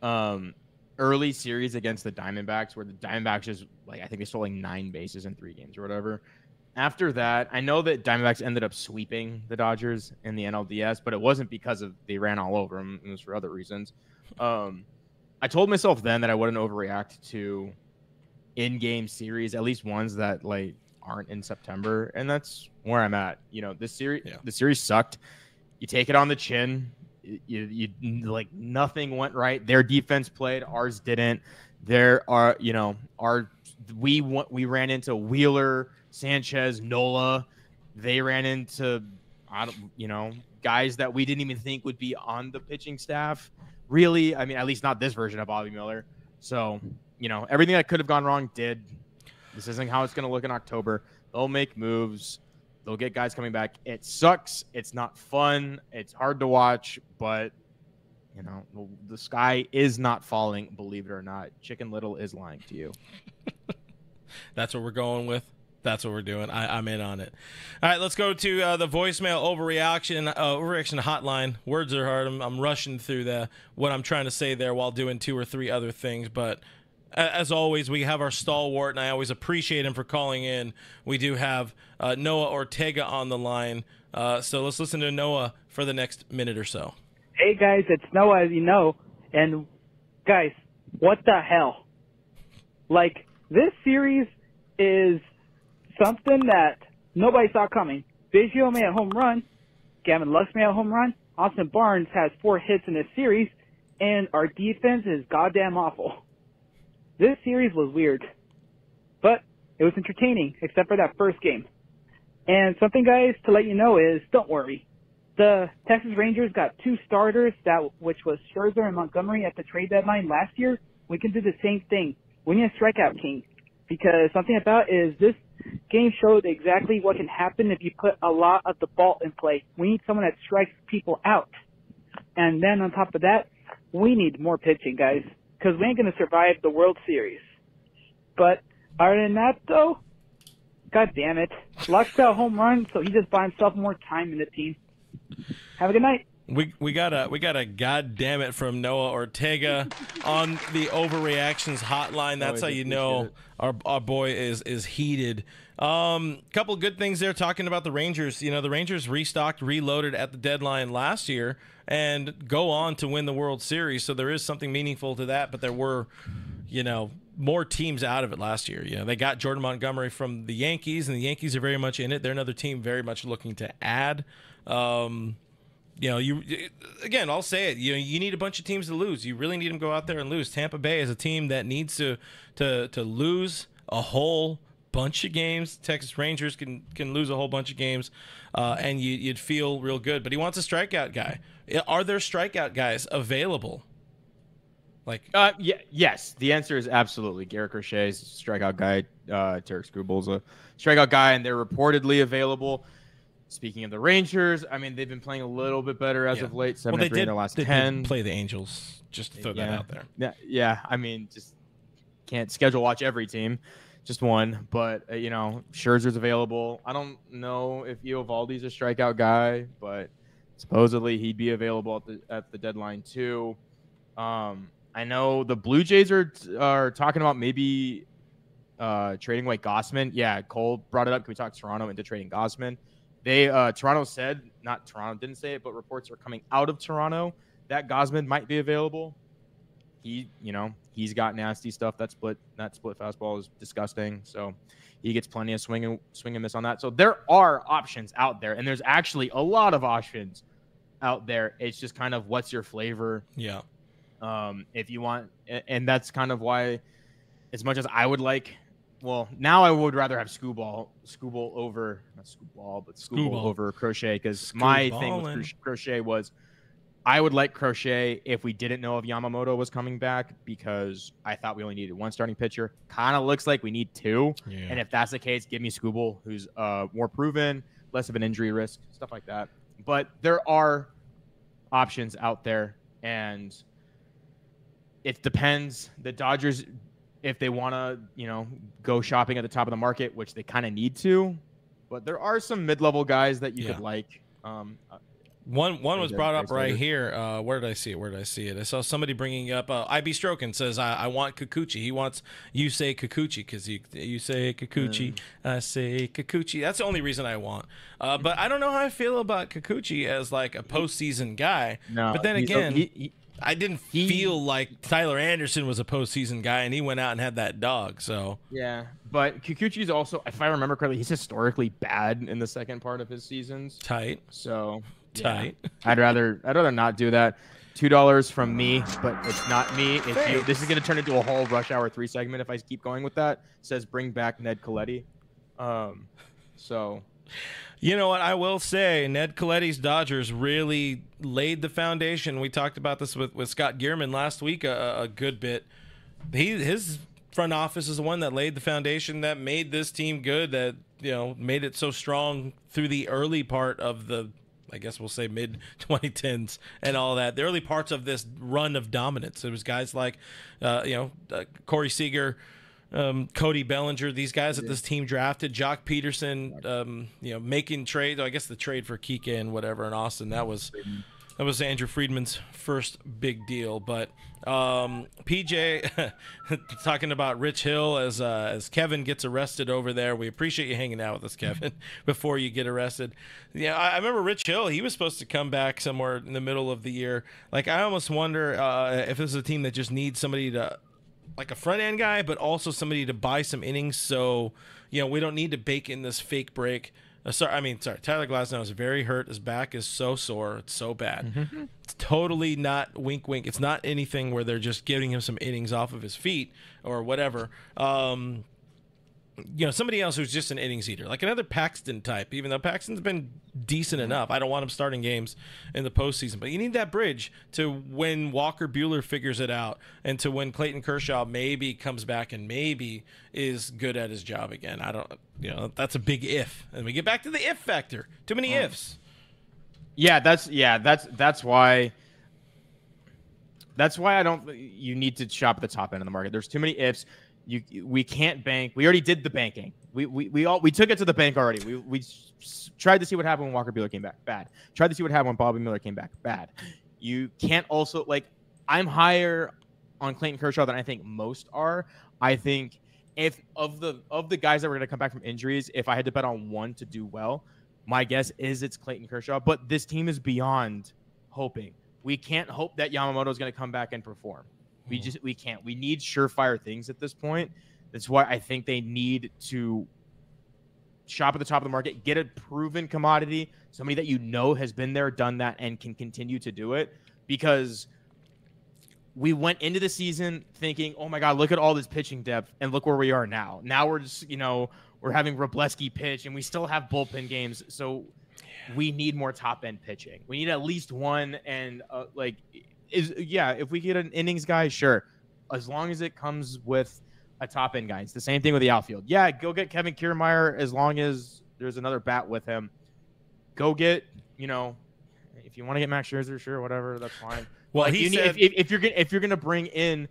early series against the Diamondbacks, where the Diamondbacks just, I think they stole 9 bases in 3 games or whatever. After that, I know that Diamondbacks ended up sweeping the Dodgers in the NLDS, but it wasn't because they ran all over them. It was for other reasons. I told myself then that I wouldn't overreact to in-game series, at least ones that aren't in September, and that's where I'm at. The series sucked. You take it on the chin. You nothing went right. Their defense played, ours didn't. We ran into Wheeler, Sanchez, Nola. They ran into guys that we didn't even think would be on the pitching staff. Really, I mean, at least not this version of Bobby Miller. So, everything that could have gone wrong did. This isn't how it's going to look in October. They'll make moves. They'll get guys coming back. It sucks. It's not fun. It's hard to watch, but the sky is not falling, believe it or not. Chicken Little is lying to you. That's what we're going with. That's what we're doing. I'm in on it. All right, let's go to the voicemail overreaction hotline. Words are hard. I'm rushing through what I'm trying to say there while doing 2 or 3 other things. But as always, we have our stalwart, and I always appreciate him for calling in. We do have Noah Ortega on the line. So let's listen to Noah for the next minute or so. Hey, guys, it's Noah, as you know. And, guys, what the hell? This series is something that nobody saw coming. Biggio made a home run. Gavin Lux made a home run. Austin Barnes has 4 hits in this series. And our defense is goddamn awful. This series was weird. But it was entertaining, except for that first game. And something, guys, to let you know is, don't worry. The Texas Rangers got 2 starters, which was Scherzer and Montgomery at the trade deadline last year. We can do the same thing. We need a strikeout king. Because something about is this game showed exactly what can happen if you put a lot of the ball in play. We need someone that strikes people out. And then on top of that, we need more pitching, guys. Because we ain't going to survive the World Series. But other than that, though, god damn it. Lux got a home run, so he just bought himself more time in the team. Have a good night. We got a god damn it from Noah Ortega on the Overreactions hotline. That's how you know our boy is heated. Couple good things there talking about the Rangers. The Rangers restocked, reloaded at the deadline last year and go on to win the World Series. So there is something meaningful to that, but there were, more teams out of it last year. They got Jordan Montgomery from the Yankees, and the Yankees are very much in it. They're another team very much looking to add. again, I'll say it. You need a bunch of teams to lose. You really need them to go out there and lose. Tampa Bay is a team that needs to lose a whole bunch of games. Texas Rangers can lose a whole bunch of games, and you'd feel real good. But he wants a strikeout guy. Are there strikeout guys available? Yes. The answer is absolutely. Garrett Crochet's strikeout guy. Tarek Skubal's a strikeout guy, and they're reportedly available. Speaking of the Rangers, I mean, they've been playing a little bit better as of late. 7-3 in their last 10. Did play the Angels, just to throw that out there. Yeah. I mean, just can't schedule watch every team, just one. But Scherzer's available. I don't know if Eovaldi's a strikeout guy, but supposedly he'd be available at the deadline too. I know the Blue Jays are talking about maybe trading away Gausman. Yeah, Cole brought it up. Can we talk Toronto into trading Gausman? Toronto said, not Toronto didn't say it, but reports are coming out of Toronto that Gausman might be available. He's got nasty stuff. That split fastball is disgusting. So he gets plenty of swing and miss on that. So there are options out there, and there's actually a lot of options out there. It's just kind of what's your flavor. Yeah. If you want, and that's kind of why, as much as I would like. Well, now I would rather have Skubal over, not Skubal, but Skubal over Crochet, because my thing with Crochet was I would like Crochet if we didn't know if Yamamoto was coming back, because I thought we only needed one starting pitcher. Kind of looks like we need two. Yeah. And if that's the case, give me Skubal, who's more proven, less of an injury risk, stuff like that. But there are options out there, and it depends. The Dodgers, if they want to, go shopping at the top of the market, which they kind of need to, but there are some mid-level guys that you could like. One was brought up right here. Where did I see it? I saw somebody bringing up IB Strokin says, I want Kikuchi. He wants you say Kikuchi, because you say Kikuchi, I say Kikuchi. That's the only reason I want. But I don't know how I feel about Kikuchi as like a postseason guy. No, but then again, I didn't feel like Tyler Anderson was a postseason guy, and he went out and had that dog. So yeah, but Kikuchi's also, if I remember correctly, he's historically bad in the second part of his seasons. Tight. So tight. I'd rather not do that. $2 from me, but it's not me. It's you. This is gonna turn into a whole Rush Hour 3 segment if I keep going with that. It says bring back Ned Colletti. So. You know what? I will say Ned Colletti's Dodgers really laid the foundation. We talked about this with Scott Gearman last week a good bit. His front office is the one that laid the foundation that made this team good, that made it so strong through the early part of the, I guess we'll say, mid-2010s and all that. The early parts of this run of dominance. It was guys like Corey Seager, Cody Bellinger, these guys that this team drafted, Jock Peterson, making trades. I guess the trade for Kike and whatever in Austin, that was Andrew Friedman's first big deal. But PJ talking about Rich Hill as Kevin gets arrested over there. We appreciate you hanging out with us, Kevin, before you get arrested. Yeah, I remember Rich Hill. He was supposed to come back somewhere in the middle of the year. Like, I almost wonder if this is a team that just needs somebody to, like a front end guy, but also somebody to buy some innings. So, we don't need to bake in this fake break. Sorry. Tyler Glasnow is very hurt. His back is so sore. It's so bad. Mm-hmm. It's totally not wink, wink. It's not anything where they're just giving him some innings off of his feet or whatever. Somebody else who's just an innings eater, like another Paxton type, even though Paxton's been decent enough. I don't want him starting games in the postseason, but you need that bridge to when Walker Buehler figures it out and to when Clayton Kershaw maybe comes back and maybe is good at his job again. That's a big if. And we get back to the if factor. Too many ifs. That's why I don't, you need to shop at the top end of the market. There's too many ifs. We can't bank. We already did the banking. We took it to the bank already. We tried to see what happened when Walker Buehler came back. Bad. Tried to see what happened when Bobby Miller came back. Bad. You can't also, I'm higher on Clayton Kershaw than I think most are. I think if of the guys that were going to come back from injuries, if I had to bet on one to do well, my guess is it's Clayton Kershaw. But this team is beyond hoping. We can't hope that Yamamoto is going to come back and perform. We can't. We need surefire things at this point. That's why I think they need to shop at the top of the market, get a proven commodity, somebody that you know has been there, done that, and can continue to do it. Because we went into the season thinking, oh my God, look at all this pitching depth, and look where we are now. Now we're just, we're having Wrobleski pitch, and we still have bullpen games, so we need more top-end pitching. We need at least one, and if we get an innings guy, sure, as long as it comes with a top-end guy. It's the same thing with the outfield. Yeah, go get Kevin Kiermaier as long as there's another bat with him. Go get, if you want to get Max Scherzer, sure, whatever, that's fine. Well, if you're gonna bring in,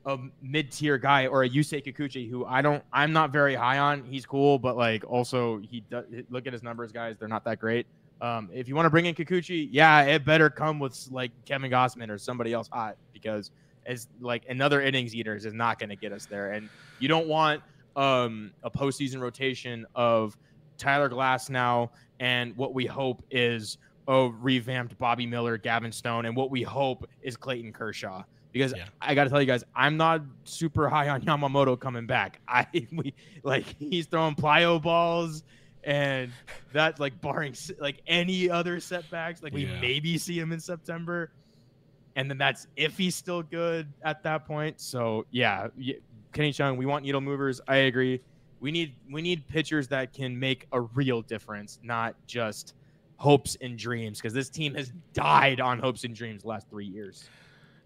a mid-tier guy or a Yusei Kikuchi, who I'm not very high on. He's cool, but also he does look at his numbers, guys. They're not that great. If you want to bring in Kikuchi, yeah, it better come with Kevin Gossman or somebody else hot, because as another innings eaters is not going to get us there. And you don't want a postseason rotation of Tyler Glass now and what we hope is a revamped Bobby Miller, Gavin Stone, and what we hope is Clayton Kershaw. Because I got to tell you guys, I'm not super high on Yamamoto coming back. He's throwing plyo balls, and that's barring any other setbacks. We maybe see him in September, and then that's if he's still good at that point. So yeah, Kenny Chung, we want needle movers. I agree. We need pitchers that can make a real difference, not just hopes and dreams. Because this team has died on hopes and dreams the last 3 years.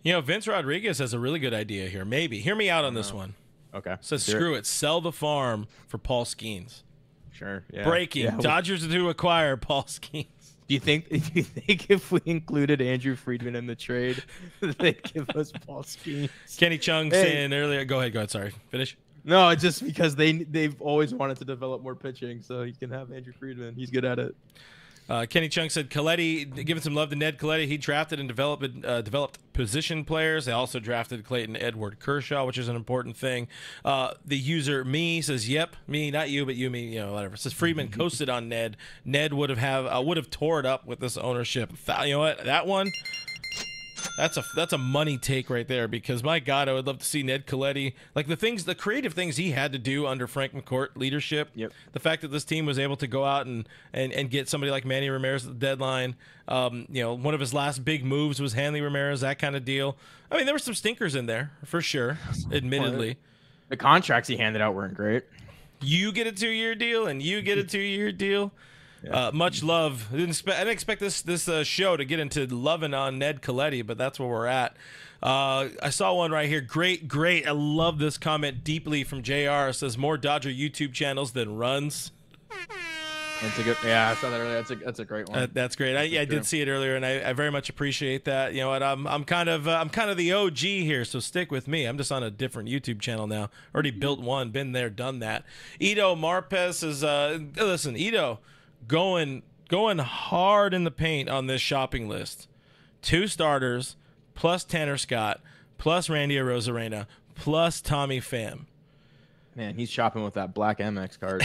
Vince Rodriguez has a really good idea here. Maybe. Hear me out on this one. Okay. Says, screw it. Sell the farm for Paul Skeens. Sure. Yeah. Breaking. Yeah. Dodgers to acquire Paul Skeens. Do you think if we included Andrew Friedman in the trade, they'd give us Paul Skeens? Kenny Chung saying earlier. Go ahead. Sorry. Finish. No, it's just because they've always wanted to develop more pitching, so you can have Andrew Friedman. He's good at it. Kenny Chung said Coletti, giving some love to Ned Coletti. He drafted and developed position players. They also drafted Clayton Edward Kershaw, which is an important thing. The user me says, "Yep, me, not you, but you, me, whatever." Says Friedman coasted on Ned. Ned would have tore it up with this ownership. You know what? That one. That's a money take right there, because my God, I would love to see Ned Coletti, the creative things he had to do under Frank McCourt leadership. Yep. The fact that this team was able to go out and get somebody like Manny Ramirez at the deadline. One of his last big moves was Hanley Ramirez, that kind of deal. I mean, there were some stinkers in there for sure, admittedly. The contracts he handed out weren't great. You get a 2-year deal and you get a 2-year deal. Yeah. Much love. I didn't expect this show to get into loving on Ned Coletti, but that's where we're at. I saw one right here. Great. I love this comment deeply from JR. It says, more Dodger YouTube channels than runs. That's a good. Yeah, I saw that earlier. That's a great one. That's great. I did see it earlier, and I very much appreciate that. You know what? I'm kind of the OG here, so stick with me. I'm just on a different YouTube channel now. Already built one, been there, done that. Ito Marpez is listen, Ito. Going hard in the paint on this shopping list. 2 starters, plus Tanner Scott, plus Randy Arozarena, plus Tommy Pham. Man, he's shopping with that black MX card.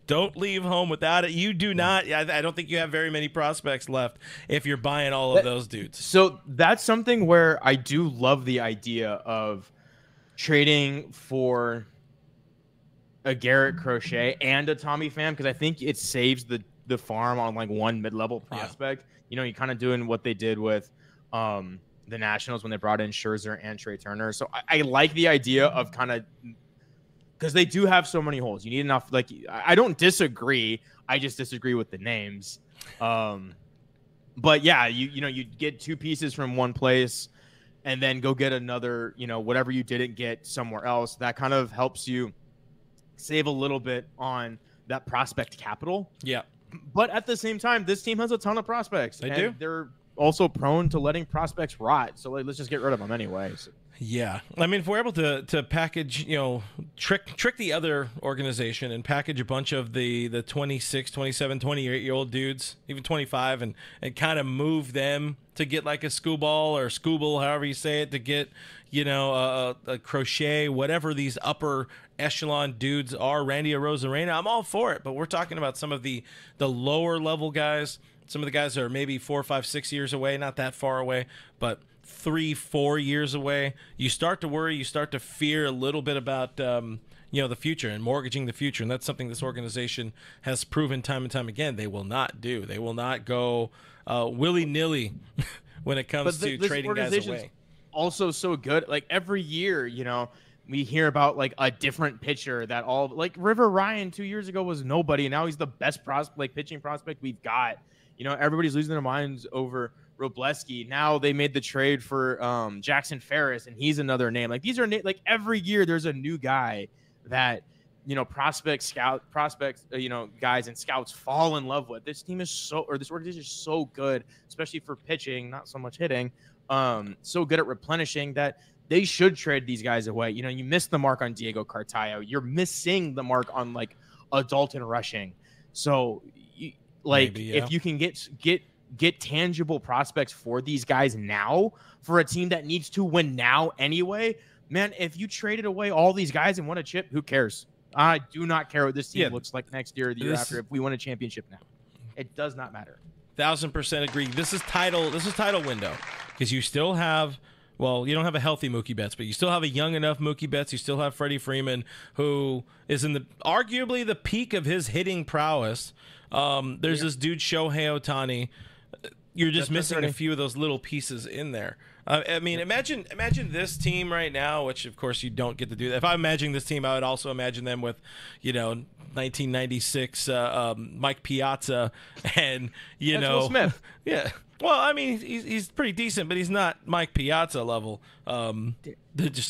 Don't leave home without it. You do not. I don't think you have very many prospects left if you're buying all of those dudes. So that's something where I do love the idea of trading for a Garrett Crochet and a Tommy Pham, because I think it saves the farm on one mid-level prospect. Yeah. You kind of doing what they did with the Nationals when they brought in Scherzer and Trey Turner. So I like the idea of kind of, because they do have so many holes. You need enough. I don't disagree. I just disagree with the names. But yeah, you get 2 pieces from one place and then go get another, whatever you didn't get somewhere else. That kind of helps you save a little bit on that prospect capital. Yeah. But at the same time, this team has a ton of prospects. They're also prone to letting prospects rot. So let's just get rid of them anyway. So. Yeah. I mean, if we're able to package, trick the other organization and package a bunch of the 26, 27, 28-year-old dudes, even 25, and kind of move them to get a Scuball or Scooble, however you say it, to get, a Crochet, whatever these upper echelon dudes are, Randy Arozarena, I'm all for it. But we're talking about some of the lower level guys, some of the guys that are maybe 4, 5, 6 years away, not that far away, but 3, 4 years away. You start to worry, you start to fear a little bit about the future and mortgaging the future. And that's something this organization has proven time and time again they will not do. They will not go willy-nilly when it comes to trading guys away. Also so good. Like every year, we hear about like a different pitcher that like River Ryan 2 years ago was nobody, and now he's the best pitching prospect we've got. Everybody's losing their minds over Robleski. Now they made the trade for Jackson Ferris, and he's another name. Like these are like every year there's a new guy that prospects, guys and scouts fall in love with. This organization is so good, especially for pitching, not so much hitting. So good at replenishing that they should trade these guys away. You missed the mark on Diego Cartaya. You're missing the mark on like a Dalton Rushing. So if you can get tangible prospects for these guys now for a team that needs to win now anyway, man, if you traded away all these guys and won a chip, who cares? I do not care what this team looks like next year or the year after. If we win a championship now, it does not matter. 1,000% agree. This is title window because you still have. Well, you don't have a healthy Mookie Betts, but you still have a young enough Mookie Betts. You still have Freddie Freeman, who is in arguably the peak of his hitting prowess. There's this dude Shohei Ohtani. You're just missing a few of those little pieces in there. I mean, imagine this team right now, which of course you don't get to do that. If I'm imagining this team, I would also imagine them with, 1996 Mike Piazza and Will Smith. Yeah. Well, I mean, he's pretty decent, but he's not Mike Piazza level. Talk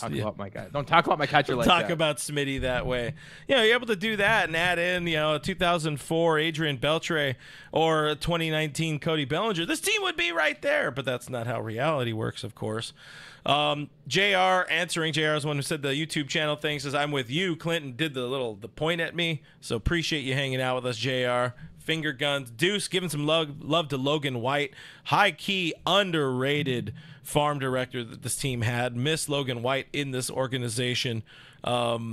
about my guy. Don't talk about my catcher like that. Talk about Smitty that way. You're able to do that and add in, a 2004 Adrian Beltre or a 2019 Cody Bellinger. This team would be right there, but that's not how reality works, of course. JR answering. JR is the one who said the YouTube channel thing, says, I'm with you. Clinton did the point at me, so appreciate you hanging out with us, JR. Finger guns. Deuce giving some love to Logan White. High key underrated farm director that this team had. Miss Logan White in this organization. What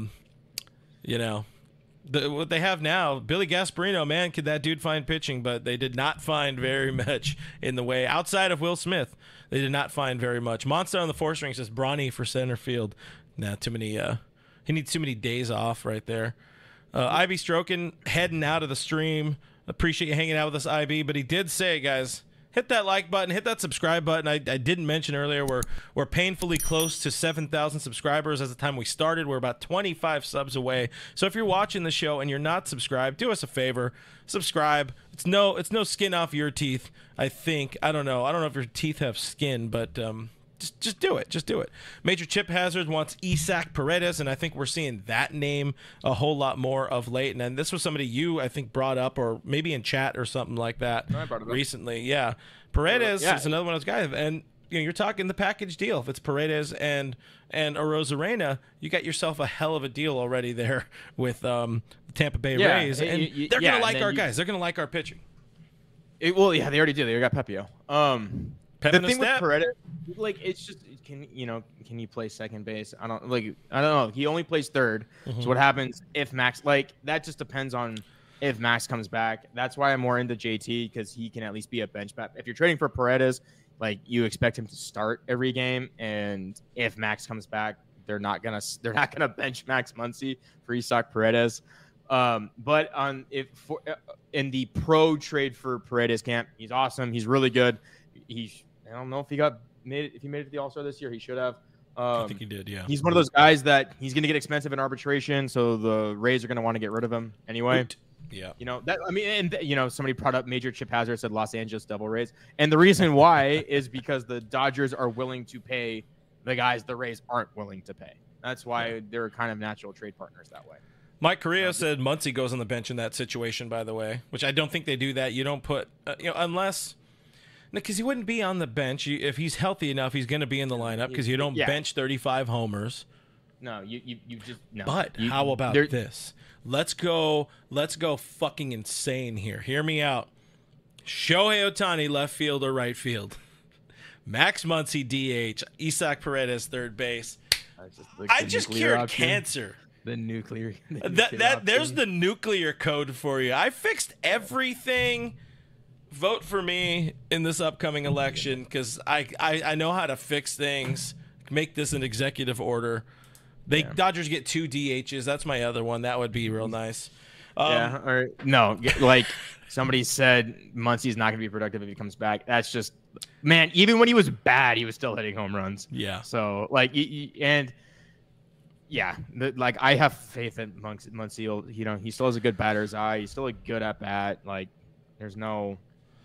they have now, Billy Gasparino, man, could that dude find pitching? But they did not find very much in the way. Outside of Will Smith, they did not find very much. Monster on the 4th string says Bronny for center field. Nah, too many. He needs too many days off right there. IB Strokin heading out of the stream. Appreciate you hanging out with us, IB. But he did say, guys, hit that like button, hit that subscribe button. I didn't mention earlier we're painfully close to 7,000 subscribers. As the time we started, we're about 25 subs away. So if you're watching the show and you're not subscribed, do us a favor, subscribe. It's no skin off your teeth. I think I don't know if your teeth have skin, but Just do it. Just do it. Major Chip Hazard wants Isaac Paredes, and I think we're seeing that name a whole lot more of late. And this was somebody you, I think, brought up, or maybe in chat or something like that recently. Yeah. Paredes is another one of those guys. And you're talking the package deal. If it's Paredes and Arozarena, you got yourself a hell of a deal already there with the Tampa Bay Rays. And they're going to like our guys. They're going to like our pitching. They already do. They got Pepio. The thing with Paredes, it's just can you play second base? I don't know. He only plays third. Mm-hmm. So what happens if Max? That just depends on if Max comes back. That's why I'm more into JT, because he can at least be a bench bat. If you're trading for Paredes, you expect him to start every game, and if Max comes back, they're not gonna bench Max Muncy for Isaac Paredes. But in the pro trade for Paredes camp, he's awesome. He's really good. I don't know if he made it to the All-Star this year. He should have. I think he did, yeah. He's one of those guys that he's going to get expensive in arbitration, so the Rays are going to want to get rid of him anyway. Yeah. Somebody brought up Major Chip Hazard, said Los Angeles Devil Rays. And the reason why is because the Dodgers are willing to pay the guys the Rays aren't willing to pay. That's why they're kind of natural trade partners that way. Mike Correa said Muncy goes on the bench in that situation, by the way, which I don't think they do that. You don't put, unless... Because he wouldn't be on the bench. If he's healthy enough, he's going to be in the lineup because you don't bench 35 homers. No, you just no. But how about this? Let's go fucking insane here. Hear me out. Shohei Ohtani, left field or right field. Max Muncy, DH. Isaac Paredes, third base. I just cured cancer. The nuclear. There's the nuclear code for you. I fixed everything. Vote for me in this upcoming election because I know how to fix things, make this an executive order. Dodgers get 2 DHs. That's my other one. That would be real nice. Or no, like somebody said, Muncy's not going to be productive if he comes back. That's just, man. Even when he was bad, he was still hitting home runs. Yeah. So like, like I have faith in Muncy. He still has a good batter's eye. He's still a good at bat. Like, there's no,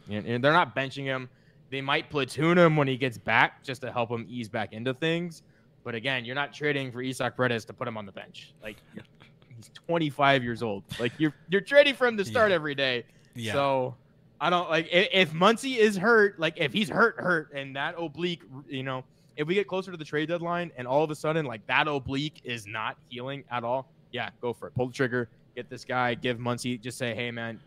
and they're not benching him. They might platoon him when he gets back just to help him ease back into things. But again, you're not trading for Isaac Paredes to put him on the bench. Like, he's 25 years old. Like, you're trading for him to start every day. Yeah. So I don't like if Muncy is hurt, like if he's hurt, and that oblique, if we get closer to the trade deadline and all of a sudden like that oblique is not healing at all, yeah, go for it. Pull the trigger, get this guy, give Muncy, just say, hey man,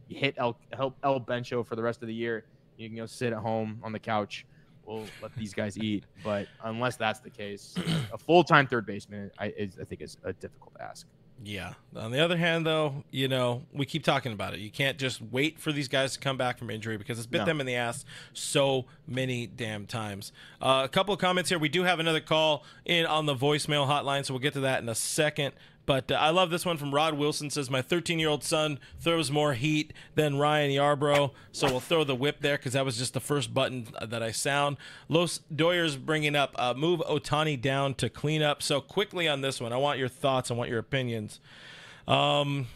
hit El Bencho for the rest of the year. You can go sit at home on the couch. We'll let these guys eat. But unless that's the case, a full-time third baseman, I think is a difficult ask. Yeah. On the other hand, though, we keep talking about it. You can't just wait for these guys to come back from injury because it's bit them in the ass so many damn times. A couple of comments here. We do have another call in on the voicemail hotline, so we'll get to that in a second. But I love this one from Rod Wilson. Says, my 13-year-old son throws more heat than Ryan Yarbrough. So we'll throw the whip there because that was just the first button that I sound. Los Doyers bringing up, move Ohtani down to clean up. So quickly on this one, I want your thoughts. I want your opinions. I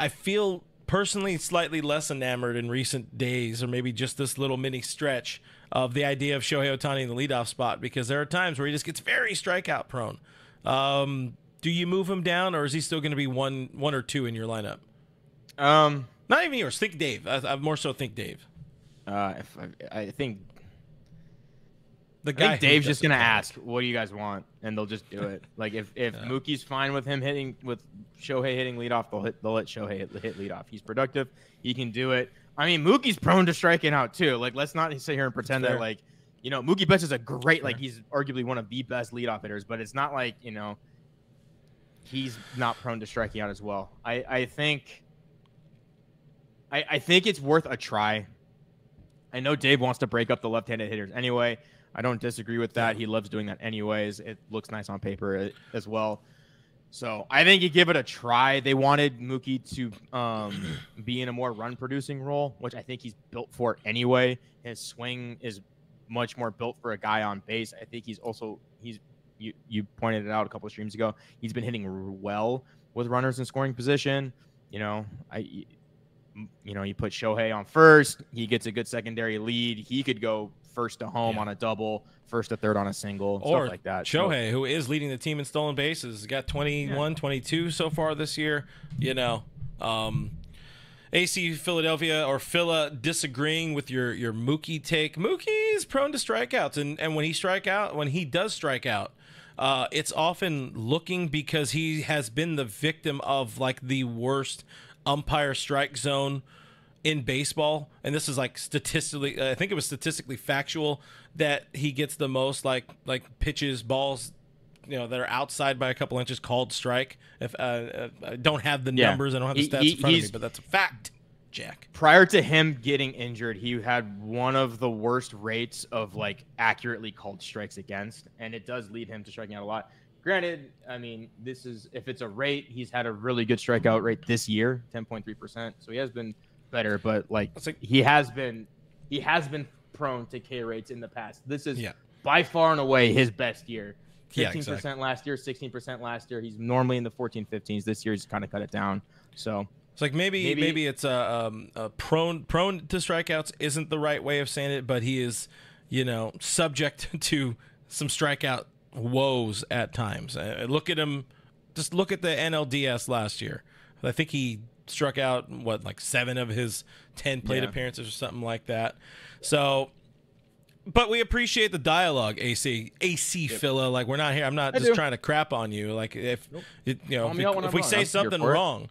feel personally slightly less enamored in recent days, or maybe just this little mini stretch of the idea of Shohei Ohtani in the leadoff spot, because there are times where he just gets very strikeout prone. Do you move him down, or is he still going to be one or two in your lineup? Not even yours. Think Dave. I more so think Dave. I think Dave's just gonna ask, "What do you guys want?" and they'll just do it. Like if Mookie's fine with him with Shohei hitting leadoff, they'll let Shohei hit leadoff. He's productive. He can do it. I mean, Mookie's prone to striking out too. Like, let's not sit here and pretend that Mookie Betts is a great, he's arguably one of the best leadoff hitters, but it's not like, he's not prone to striking out as well. I think it's worth a try. I know Dave wants to break up the left-handed hitters anyway. I don't disagree with that. He loves doing that anyways. It looks nice on paper as well. So I think you give it a try. They wanted Mookie to be in a more run-producing role, which I think he's built for anyway. His swing is much more built for a guy on base. I think you pointed it out a couple of streams ago. He's been hitting well with runners in scoring position. You put Shohei on first, he gets a good secondary lead. He could go first to home on a double, first to third on a single, or stuff like that. Shohei, who is leading the team in stolen bases, got 21, 22 so far this year. AC Philadelphia or Phila disagreeing with your Mookie take. Mookie is prone to strikeouts, and when he does strike out, it's often looking because he has been the victim of the worst umpire strike zone in baseball. And this is statistically, I think it was statistically factual that he gets the most pitches, balls, that are outside by a couple inches called strike. If I don't have the numbers, I don't have the stats in front of me, but that's a fact, Jack. Prior to him getting injured, he had one of the worst rates of accurately called strikes against, and it does lead him to striking out a lot. Granted, I mean, if it's a rate, he's had a really good strikeout rate this year, 10.3%. So he has been better, but he has been prone to K rates in the past. This is by far and away his best year. 15% last year, 16% last year. He's normally in the 14, 15s. This year he's kind of cut it down. So it's maybe it's a prone to strikeouts isn't the right way of saying it, but he is, subject to some strikeout woes at times. Look at him. Just look at the NLDS last year. I think he struck out 7 of his 10 plate appearances or something like that. So, but we appreciate the dialogue, AC Phila. We're not here. I'm not just trying to crap on you. If we say something wrong,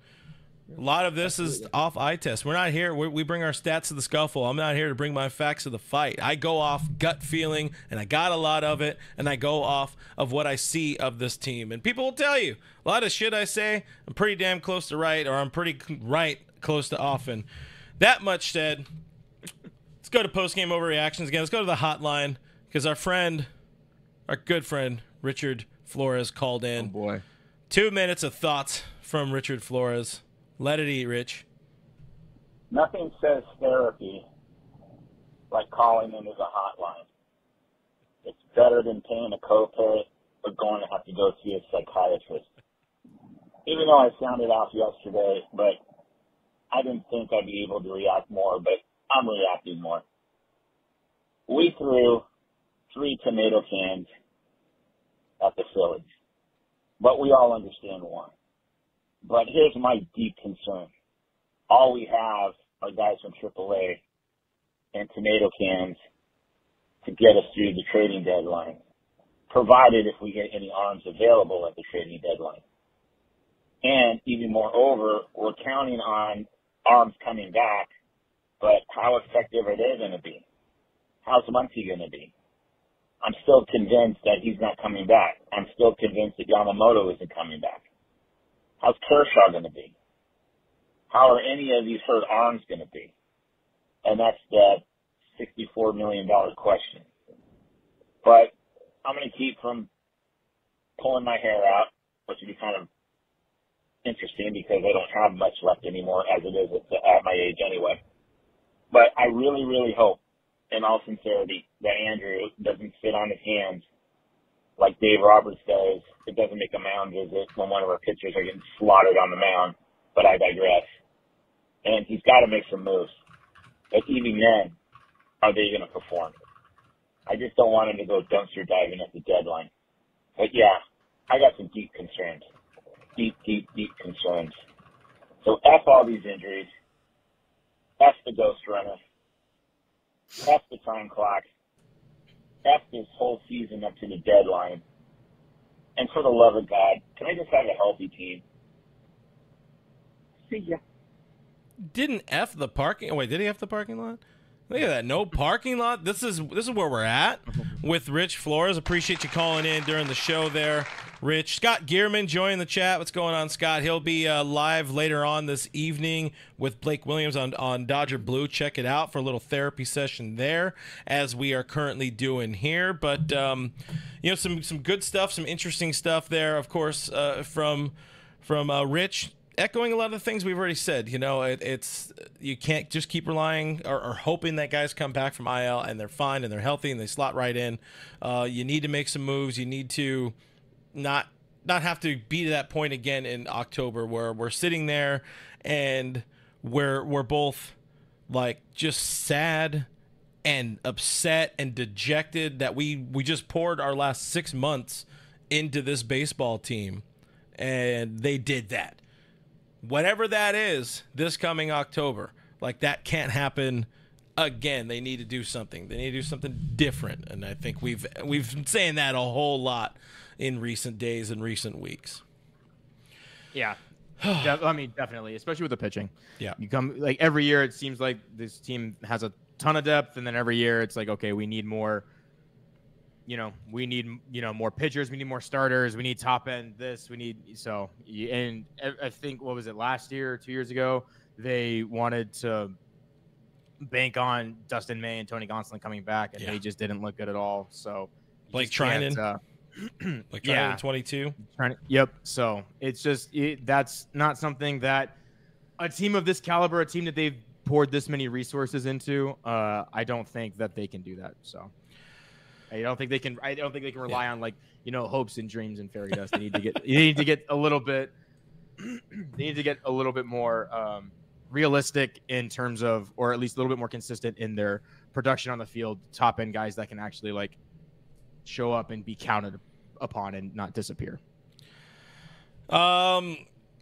a lot of this is off eye test. We're not here. We bring our stats to the scuffle. I'm not here to bring my facts to the fight. I go off gut feeling, and I got a lot of it, and I go off of what I see of this team. And people will tell you, a lot of shit I say, I'm pretty damn close to right, or I'm pretty right close to often. That much said, let's go to postgame overreactions again. Let's go to the hotline, because our good friend, Richard Flores called Oh in. boy. 2 minutes of thoughts from Richard Flores. Let it eat, Rich. Nothing says therapy like calling into the hotline. It's better than paying a copay or going to have to go see a psychiatrist. Even though I sounded off yesterday, but I didn't think I'd be able to react more, but I'm reacting more. We threw 3 tomato cans at the Phillies, but we all understand why. But here's my deep concern. All we have are guys from AAA and tomato cans to get us through the trading deadline, provided if we get any arms available at the trading deadline. And even moreover, we're counting on arms coming back, but how effective are they going to be? How's Muncy going to be? I'm still convinced that he's not coming back. I'm still convinced that Yamamoto isn't coming back. How's Kershaw going to be? How are any of these hurt arms going to be? And that's the $64 million question. But I'm going to keep from pulling my hair out, which would be kind of interesting because I don't have much left anymore as it is at my age anyway. But I really, really hope, in all sincerity, that Andrew doesn't sit on his hands like Dave Roberts does. It doesn't make a mound visit when one of our pitchers are getting slaughtered on the mound, but I digress. And he's got to make some moves. But even then, are they going to perform? I just don't want him to go dumpster diving at the deadline. But yeah, I got some deep concerns. Deep concerns. So F all these injuries. F the ghost runner. F the time clock. F this whole season up to the deadline. And for the love of God, can I just have a healthy team? See ya. Didn't F the parking? Oh, wait, did he F the parking lot? Look at that. No parking lot. This is where we're at with Rich Flores. Appreciate you calling in during the show there, Rich. Scott Gearman joined the chat. What's going on, Scott? He'll be live later on this evening with Blake Williams on Dodger Blue. Check it out for a little therapy session there, as we are currently doing here. But some good stuff, some interesting stuff there, of course, from Rich. Echoing a lot of the things we've already said. It's you can't just keep relying or hoping that guys come back from IL and they're fine and they're healthy and they slot right in. You need to make some moves. You need to not have to be to that point again in October where we're sitting there and we're both like just sad and upset and dejected that we just poured our last 6 months into this baseball team and they did that. Whatever that is, this coming October, like that can't happen again. They need to do something. They need to do something different, and I think we've been saying that a whole lot in recent days and recent weeks. Yeah, I mean, definitely, especially with the pitching. Yeah, you come like every year. It seems like this team has a ton of depth, and then every year it's like, okay, we need more. We need, more pitchers. We need more starters. We need top end this. We need and I think, what was it, last year or 2 years ago, they wanted to bank on Dustin May and Tony Gonsolin coming back, and they just didn't look good at all. So Blake Trinan, like Trinan 22. Yep. So it's just that's not something that a team of this caliber, a team that they've poured this many resources into, I don't think that they can do that. So. I don't think they can rely on hopes and dreams and fairy dust. They need to get a little bit. They need to get a little bit more realistic in terms of, or at least a little bit more consistent in their production on the field. Top end guys that can actually show up and be counted upon and not disappear.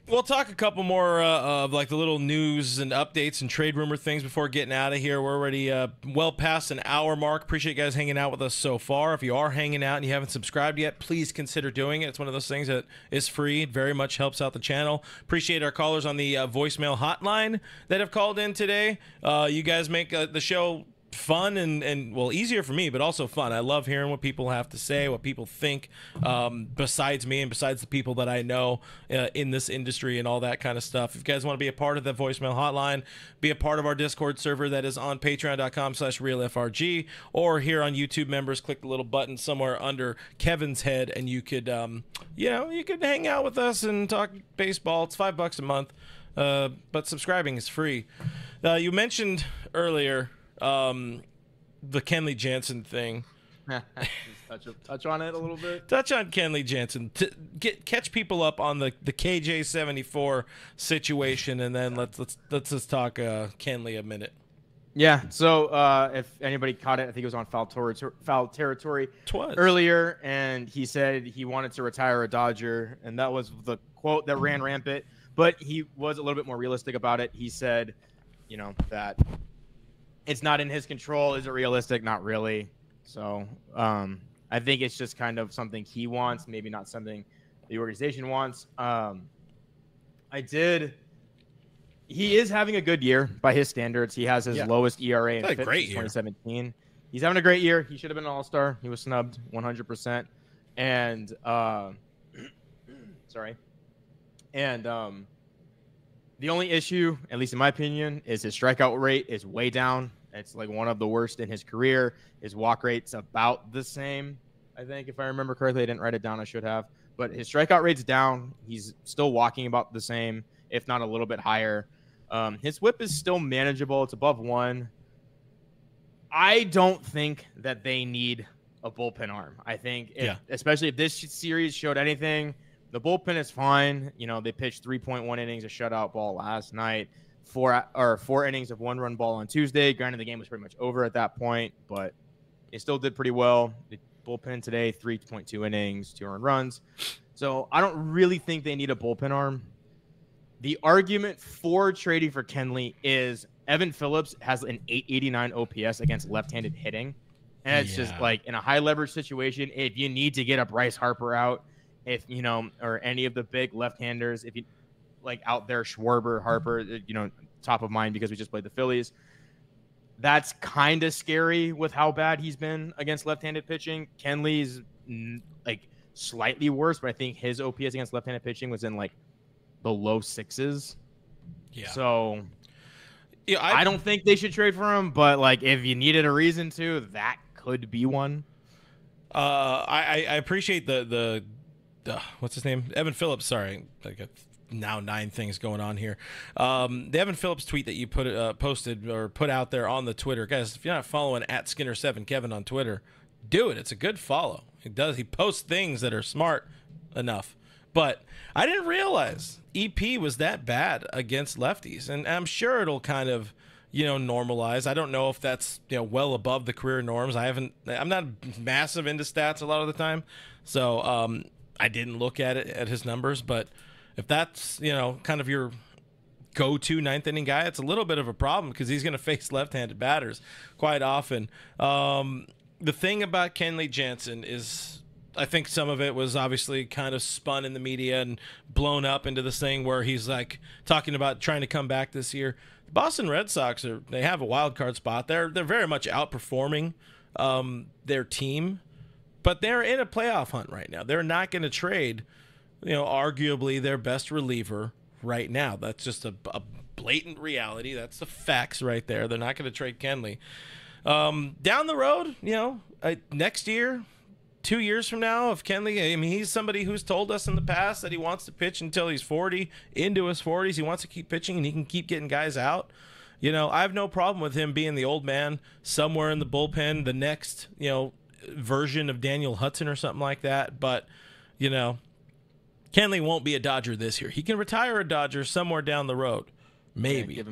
We'll talk a couple more of the little news and updates and trade rumor things before getting out of here. We're already well past an hour mark. Appreciate you guys hanging out with us so far. If you are hanging out and you haven't subscribed yet, please consider doing it. It's one of those things that is free. It very much helps out the channel. Appreciate our callers on the voicemail hotline that have called in today. You guys make the show fun and well, easier for me, but also fun. I love hearing what people have to say, what people think, besides me and besides the people that I know in this industry and all that kind of stuff. If you guys want to be a part of the voicemail hotline, be a part of our Discord server that is on patreon.com/realfrg, or here on YouTube, members click the little button somewhere under Kevin's head and you could you could hang out with us and talk baseball. It's $5 a month, but subscribing is free. You mentioned earlier the Kenley Jansen thing. Just touch on it a little bit. Touch on Kenley Jansen. Catch people up on the KJ74 situation, and then let's just talk Kenley a minute. Yeah. So if anybody caught it, I think it was on foul territory earlier, and he said he wanted to retire a Dodger, and that was the quote that ran rampant. But he was a little bit more realistic about it. He said, that it's not in his control. Is it realistic? Not really. So I think it's just kind of something he wants, maybe not something the organization wants. He is having a good year by his standards. He has his lowest ERA in 2017. He's having a great year. He should have been an all-star. He was snubbed 100%. And sorry. And the only issue, at least in my opinion, is his strikeout rate is way down. It's like one of the worst in his career. His walk rate's about the same, I think, if I remember correctly. I didn't write it down. I should have. But his strikeout rate's down. He's still walking about the same, if not a little bit higher. His whip is still manageable. It's above 1. I don't think that they need a bullpen arm. I think, especially if this series showed anything, the bullpen is fine. They pitched 3.1 innings of shutout ball last night, 4 innings of 1-run ball on Tuesday. Granted, the game was pretty much over at that point, but they still did pretty well. The bullpen today, 3.2 innings, 2 earned runs. So I don't really think they need a bullpen arm. The argument for trading for Kenley is Evan Phillips has an 889 OPS against left-handed hitting. And it's just like in a high leverage situation, if you need to get a Bryce Harper out, if or any of the big left-handers, if you like out there, Schwarber, Harper, top of mind because we just played the Phillies. That's kind of scary with how bad he's been against left-handed pitching. Kenley's like slightly worse, but I think his OPS against left-handed pitching was in like the low 6s. Yeah. So I don't think they should trade for him, but like if you needed a reason to, that could be one. I appreciate the what's his name? Evan Phillips. Sorry, I got now 9 things going on here. The Evan Phillips tweet that you posted or put out there on the Twitter, guys. If you're not following @Skinner7Kevin on Twitter, do it. It's a good follow. He posts things that are smart enough. But I didn't realize EP was that bad against lefties, and I'm sure it'll kind of normalize. I don't know if that's well above the career norms. I'm not massive into stats a lot of the time, so I didn't look at his numbers. But if that's kind of your go-to 9th inning guy, it's a little bit of a problem because he's going to face left-handed batters quite often. The thing about Kenley Jansen is, I think some of it was obviously kind of spun in the media and blown up into this thing where he's like talking about trying to come back this year. The Boston Red Sox they have a wild card spot. They're very much outperforming their team, but they're in a playoff hunt right now. They're not going to trade, arguably their best reliever right now. That's just a blatant reality. That's the facts right there. They're not going to trade Kenley. Down the road, next year, 2 years from now, if Kenley, he's somebody who's told us in the past that he wants to pitch until he's 40, into his 40s. He wants to keep pitching, and he can keep getting guys out. I have no problem with him being the old man somewhere in the bullpen, the next, version of Daniel Hudson or something like that. But, Kenley won't be a Dodger this year. He can retire a Dodger somewhere down the road, maybe.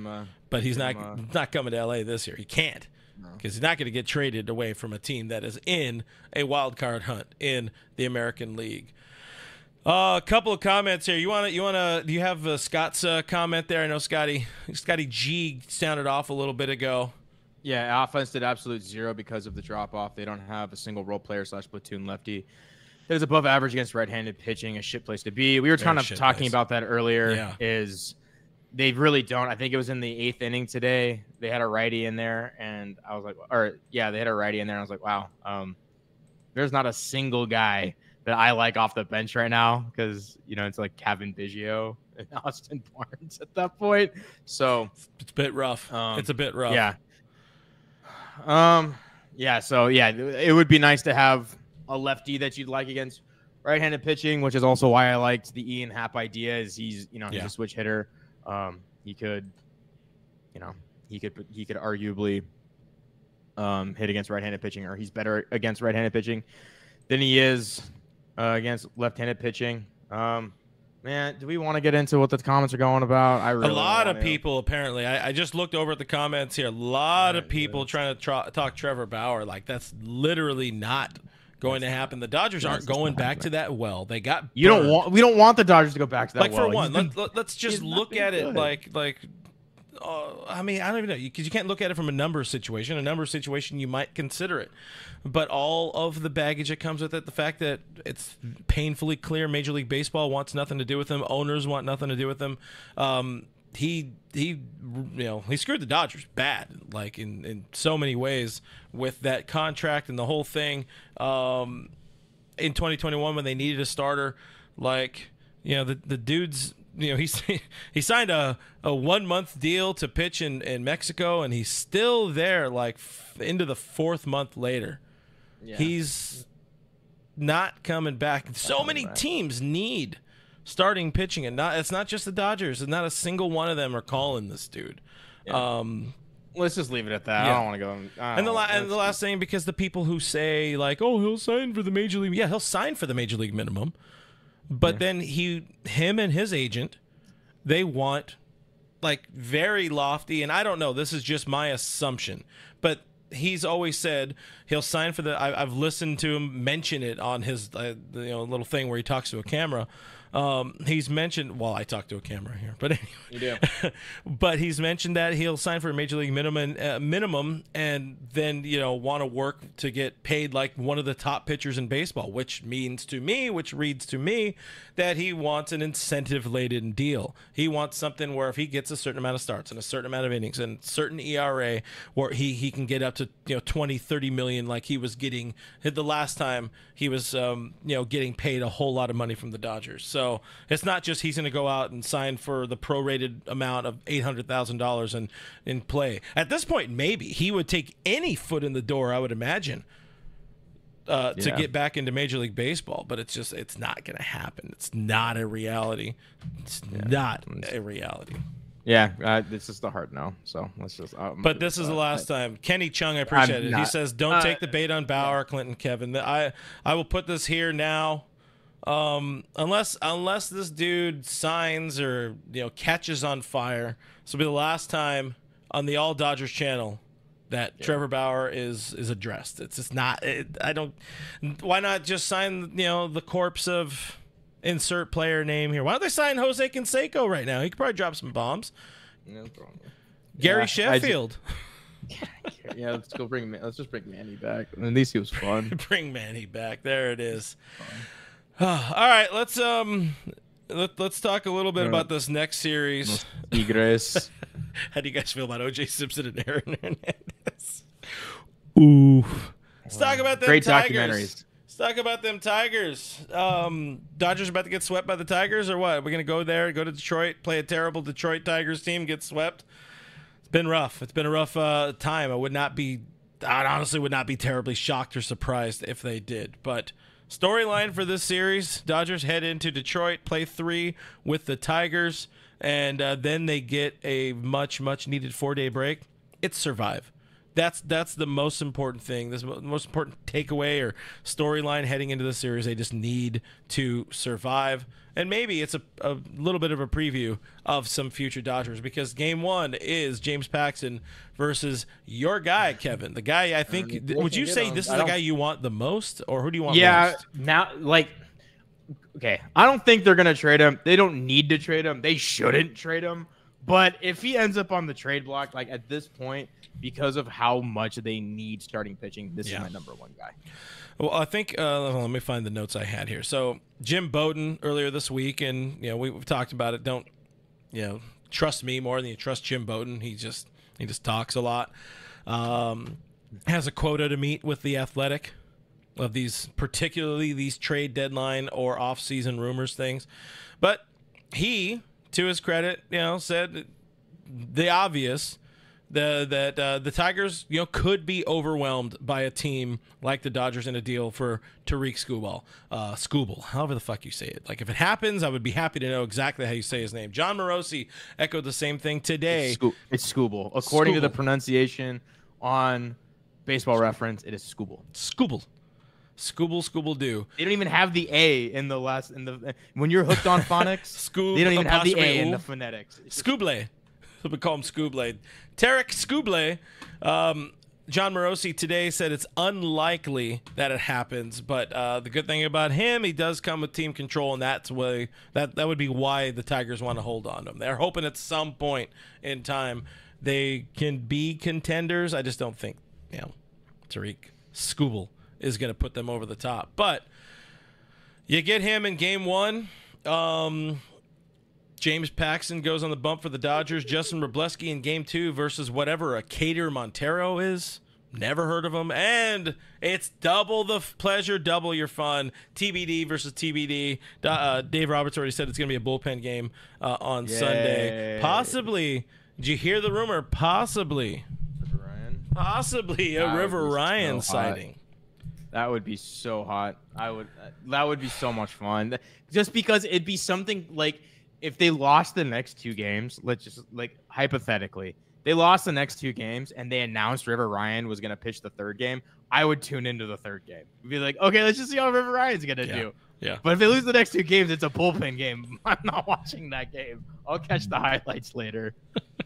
But he's not coming to L.A. this year. He can't. Because he's not going to get traded away from a team that is in a wild card hunt in the American League. A couple of comments here. Do you have Scott's comment there? I know Scotty G sounded off a little bit ago. Yeah, offense did absolute zero because of the drop off. They don't have a single role player / platoon lefty that is above average against right-handed pitching. A shit place to be. We were talking about that earlier. Yeah. Is They really don't. I think it was in the 8th inning today. They had a righty in there, and I was like, they had a righty in there. And I was like, wow, there's not a single guy that I like off the bench right now because, it's like Kevin Biggio and Austin Barnes at that point. So it's a bit rough. It's a bit rough. Yeah. So it would be nice to have a lefty that you'd like against right-handed pitching, which is also why I liked the Ian Happ idea. Is he's a switch hitter. He could arguably hit against right-handed pitching, or he's better against right-handed pitching than he is against left-handed pitching. Man, do we want to get into what the comments are going about? A lot of people, apparently. I just looked over at the comments here. A lot of people trying to talk Trevor Bauer. Like, that's literally not going to happen. The Dodgers aren't going back to that well. They got we don't want the Dodgers to go back to that well. Like, for one, let's just look at it like I mean, I don't even know, because you can't look at it from a number situation. A number situation, you might consider it. But all of the baggage that comes with it, the fact that it's painfully clear Major League Baseball wants nothing to do with him, owners want nothing to do with him. He screwed the Dodgers bad, like in so many ways with that contract and the whole thing. In 2021, when they needed a starter, like, the dude's, he signed a 1-month deal to pitch in Mexico, and he's still there like into the 4th month later. Yeah. He's not coming back. So many teams need starting pitching, and it's not just the Dodgers. And not a single one of them are calling this dude. Yeah. Let's just leave it at that. Yeah. I don't want to go. And the last thing, because the people who say like, oh, he'll sign for the Major League. Yeah, he'll sign for the Major League minimum. But then him and his agent, they want like very lofty, and I don't know, this is just my assumption, but he's always said he'll sign for the. I've listened to him mention it on his little thing where he talks to a camera. He's mentioned. Well, I talk to a camera here, but anyway. You do. But he's mentioned that he'll sign for a Major League minimum, and then want to work to get paid like one of the top pitchers in baseball, which reads to me that he wants an incentive-laden deal. He wants something where if he gets a certain amount of starts and a certain amount of innings and certain ERA, where he can get up to 20-30 million, like he was getting the last time he was getting paid a whole lot of money from the Dodgers. So it's not just he's going to go out and sign for the prorated amount of $800,000 and play. At this point, maybe he would take any foot in the door, I would imagine, to get back into Major League Baseball. But it's not going to happen. It's not a reality. It's not a reality. Yeah, this is the hard no. So let's just. But this is the last time. Kenny Chung, I appreciate it. He says, "Don't take the bait on Bauer, Clinton, Kevin." I will put this here now. Unless this dude signs or catches on fire, this will be the last time on the All Dodgers channel that Trevor Bauer is addressed. It's just not. Why not just sign the corpse of insert player name here? Why don't they sign Jose Canseco right now? He could probably drop some bombs. No problem. Gary Sheffield. Let's just bring Manny back. At least he was fun. Bring Manny back. There it is. All right, let's talk a little bit about this next series. Tigres. How do you guys feel about O.J. Simpson and Aaron Hernandez? Ooh. Let's talk about them Great Tigers. Documentaries. Let's talk about them Tigers. Dodgers about to get swept by the Tigers, or what? We're going to go there, go to Detroit, play a terrible Detroit Tigers team, get swept? It's been rough. It's been a rough time. I honestly would not be terribly shocked or surprised if they did. But storyline for this series, Dodgers head into Detroit, play 3 with the Tigers, and then they get a much needed 4-day break. It's survive. That's the most important thing. This the most important takeaway or storyline heading into the series. They just need to survive. And maybe it's a little bit of a preview of some future Dodgers, because game 1 is James Paxton versus your guy, Kevin. The guy I think, would you say this is the guy you want the most, or who do you want most? Yeah, now, okay, I don't think they're going to trade him. They don't need to trade him. They shouldn't trade him. But if he ends up on the trade block, like at this point, because of how much they need starting pitching, this is my number 1 guy. Well, I think let me find the notes I had here. So Jim Bowden earlier this week, and we've talked about it. Don't trust me more than you trust Jim Bowden. He just talks a lot. Has a quota to meet with The Athletic of particularly these trade deadline or off-season rumors things. But he, to his credit, said the obvious, that the Tigers, could be overwhelmed by a team like the Dodgers in a deal for Tariq Skubal, however the fuck you say it. Like, if it happens, I would be happy to know exactly how you say his name. John Morosi echoed the same thing today. It's Skubal. According to the pronunciation on Baseball Reference, it is Skubal. Skubal do. They don't even have the A in the last when you're hooked on phonics. They don't even have the A in the phonetics. Skuble. We call him Skuble. Tarek Skuble. John Morosi today said it's unlikely that it happens, but the good thing about him, he does come with team control, and that would be why the Tigers want to hold on to him. They're hoping at some point in time they can be contenders. I just don't think Tariq Skubal is going to put them over the top. But you get him in game one. James Paxton goes on the bump for the Dodgers. Justin Wrobleski in game two versus whatever a Cater Montero is. Never heard of him. And it's double the pleasure, double your fun. TBD versus TBD. Dave Roberts already said it's going to be a bullpen game on Sunday. Possibly. Did you hear the rumor? Possibly a River Ryan sighting. That would be so hot. That would be so much fun. Just because it'd be something like, if they lost the next two games, let's just, like, hypothetically, they lost the next two games and they announced River Ryan was going to pitch the third game, I would tune into the third game. Be like, okay, let's just see how River Ryan's going to do. Yeah. But if they lose the next two games, it's a bullpen game. I'm not watching that game. I'll catch the highlights later.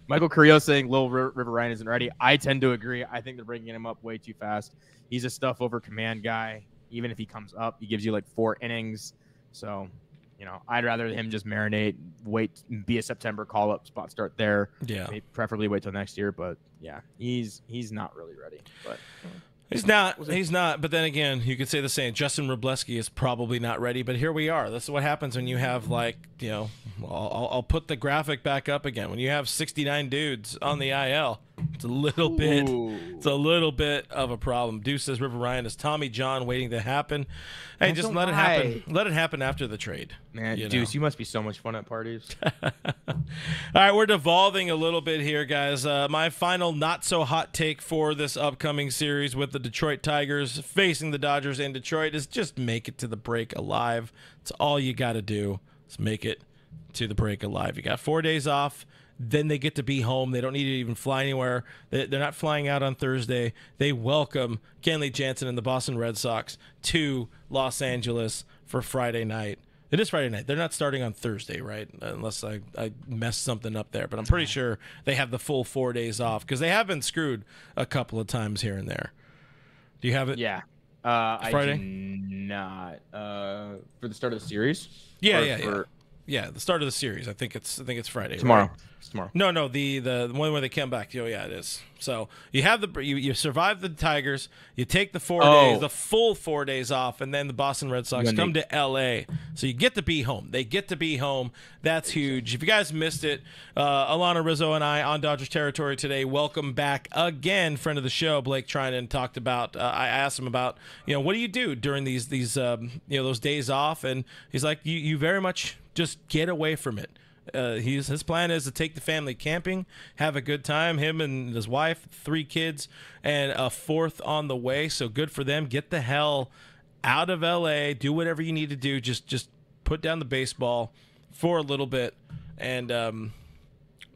Michael Carrillo saying River Ryan isn't ready. I tend to agree. I think they're bringing him up way too fast. He's a stuff over command guy. Even if he comes up, he gives you like 4 innings. So, I'd rather him just marinate, wait, be a September call-up spot start there. Yeah. Maybe preferably wait till next year. But, yeah, he's not really ready. But He's not. But then again, you could say the same. Justin Wrobleski is probably not ready. But here we are. This is what happens when you have, like, I'll put the graphic back up again. When you have 69 dudes on the IL, it's a little bit. It's a little bit of a problem. Deuce says River Ryan is Tommy John waiting to happen. Hey, just let it happen. Let it happen after the trade. Man, Deuce, you must be so much fun at parties. All right, we're devolving a little bit here, guys. My final not so hot take for this upcoming series with the Detroit Tigers facing the Dodgers in Detroit is just make it to the break alive. It's all you got to do. Is make it to the break alive. You got 4 days off. Then they get to be home. They don't need to even fly anywhere. They're not flying out on Thursday. They welcome Kenley, Jansen, and the Boston Red Sox to Los Angeles for Friday night. It is Friday night. They're not starting on Thursday, right? Unless I messed something up there. But I'm pretty sure they have the full 4 days off because they have been screwed a couple of times here and there. Do you have it? Yeah. Friday? I do not. For the start of the series? Yeah, the start of the series. I think it's Friday. Tomorrow. Right? It's tomorrow. No, the one where they come back. Oh yeah, it is. So you have you survive the Tigers. You take the 4 days, the full 4 days off, and then the Boston Red Sox come to L.A. So you get to be home. They get to be home. That's huge. If you guys missed it, Alana Rizzo and I on Dodgers territory today. Welcome back again, friend of the show, Blake Trinan talked about. I asked him about what do you do during these those days off, and he's like you very much just get away from it. His plan is to take the family camping, have a good time, him and his wife, 3 kids, and a 4th on the way. So good for them. Get the hell out of LA. Do whatever you need to do. Just put down the baseball for a little bit and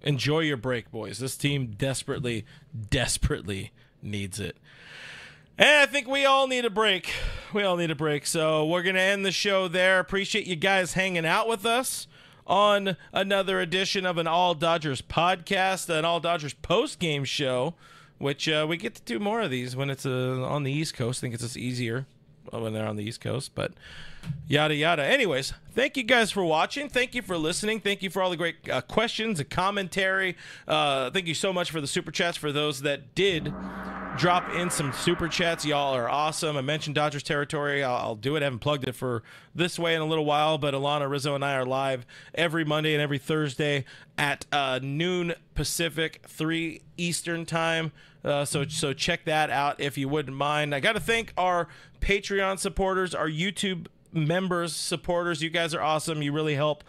enjoy your break, boys. This team desperately needs it. And I think we all need a break. So we're going to end the show there. Appreciate you guys hanging out with us on another edition of an All Dodgers podcast, an All Dodgers post-game show, which we get to do more of these when it's on the East Coast. I think it's just easier when they're on the East Coast, but yada, yada. Anyways, thank you guys for watching. Thank you for listening. Thank you for all the great questions and commentary. Thank you so much for the Super Chats for those that did drop in some super chats. Y'all are awesome. I mentioned Dodgers territory. I'll do it. I haven't plugged it for this way in a little while, but Alana, Rizzo, and I are live every Monday and every Thursday at noon Pacific, 3 Eastern time. So check that out if you wouldn't mind. I got to thank our Patreon supporters, our YouTube members, supporters. You guys are awesome. You really help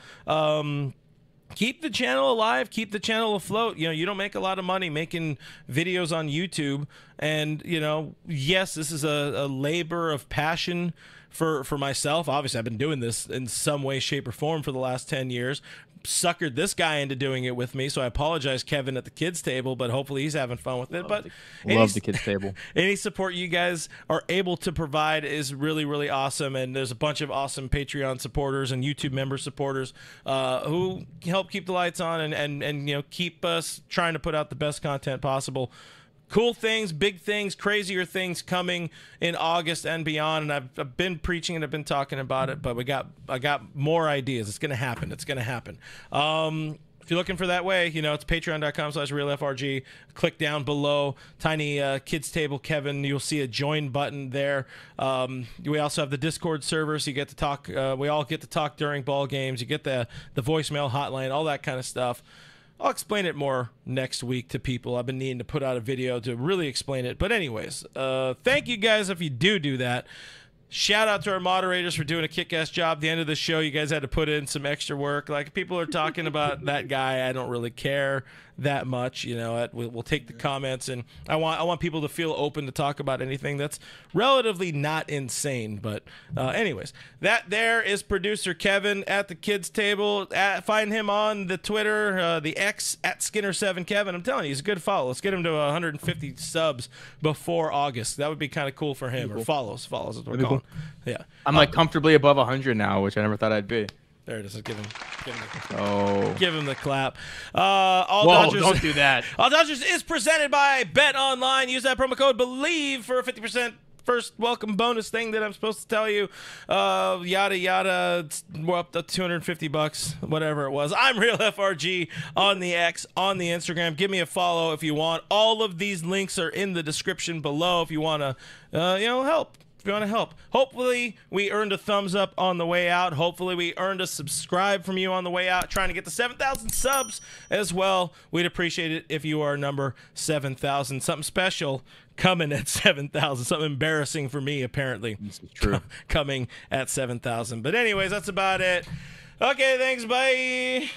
keep the channel alive, keep the channel afloat. You know, you don't make a lot of money making videos on YouTube. And, you know, yes, this is a labor of passion for myself. Obviously, I've been doing this in some way, shape, or form for the last 10 years. Suckered this guy into doing it with me, so I apologize, Kevin, at the kids table, but hopefully he's having fun with it. Love the kids table. Any support you guys are able to provide is really, really awesome, and there's a bunch of awesome Patreon supporters and YouTube member supporters who help keep the lights on and you know, keep us trying to put out the best content possible. Cool things, big things, crazier things coming in August and beyond. And I've been preaching and I've been talking about it, but I got more ideas. It's gonna happen. It's gonna happen. If you're looking for that way, you know, it's patreon.com/realfrg. Click down below, tiny kids table Kevin. You'll see a join button there. We also have the Discord server, so you get to talk. We all get to talk during ball games. You get the voicemail hotline, all that kind of stuff. I'll explain it more next week to people. I've been needing to put out a video to really explain it. But anyways, thank you guys if you do that. Shout out to our moderators for doing a kick-ass job. At the end of the show, you guys had to put in some extra work. Like, people are talking about that guy. I don't really care that much. You know, we'll take the comments, and I want people to feel open to talk about anything that's relatively not insane. But anyways, that there is producer Kevin at the kids table. Find him on the Twitter, the X at Skinner7Kevin. I'm telling you, he's a good follow. Let's get him to 150 subs before August. That would be kind of cool for him. Or follows is what we're calling. Yeah, I'm like comfortably above 100 now, which I never thought I'd be. There it is. Give him the clap. Whoa, Dodgers, don't do that. All Dodgers is presented by Bet Online. Use that promo code BELIEVE for a 50% first welcome bonus thing that I'm supposed to tell you. Yada yada. We're up to $250, whatever it was. I'm RealFRG on the X, on the Instagram. Give me a follow if you want. All of these links are in the description below if you want to, help. If you want to help. Hopefully we earned a thumbs up on the way out. Hopefully we earned a subscribe from you on the way out. Trying to get to 7,000 subs as well. We'd appreciate it if you are number 7,000. Something special coming at 7,000. Something embarrassing for me, apparently. This is true. Coming at 7,000. But anyways, that's about it. Okay, thanks. Bye.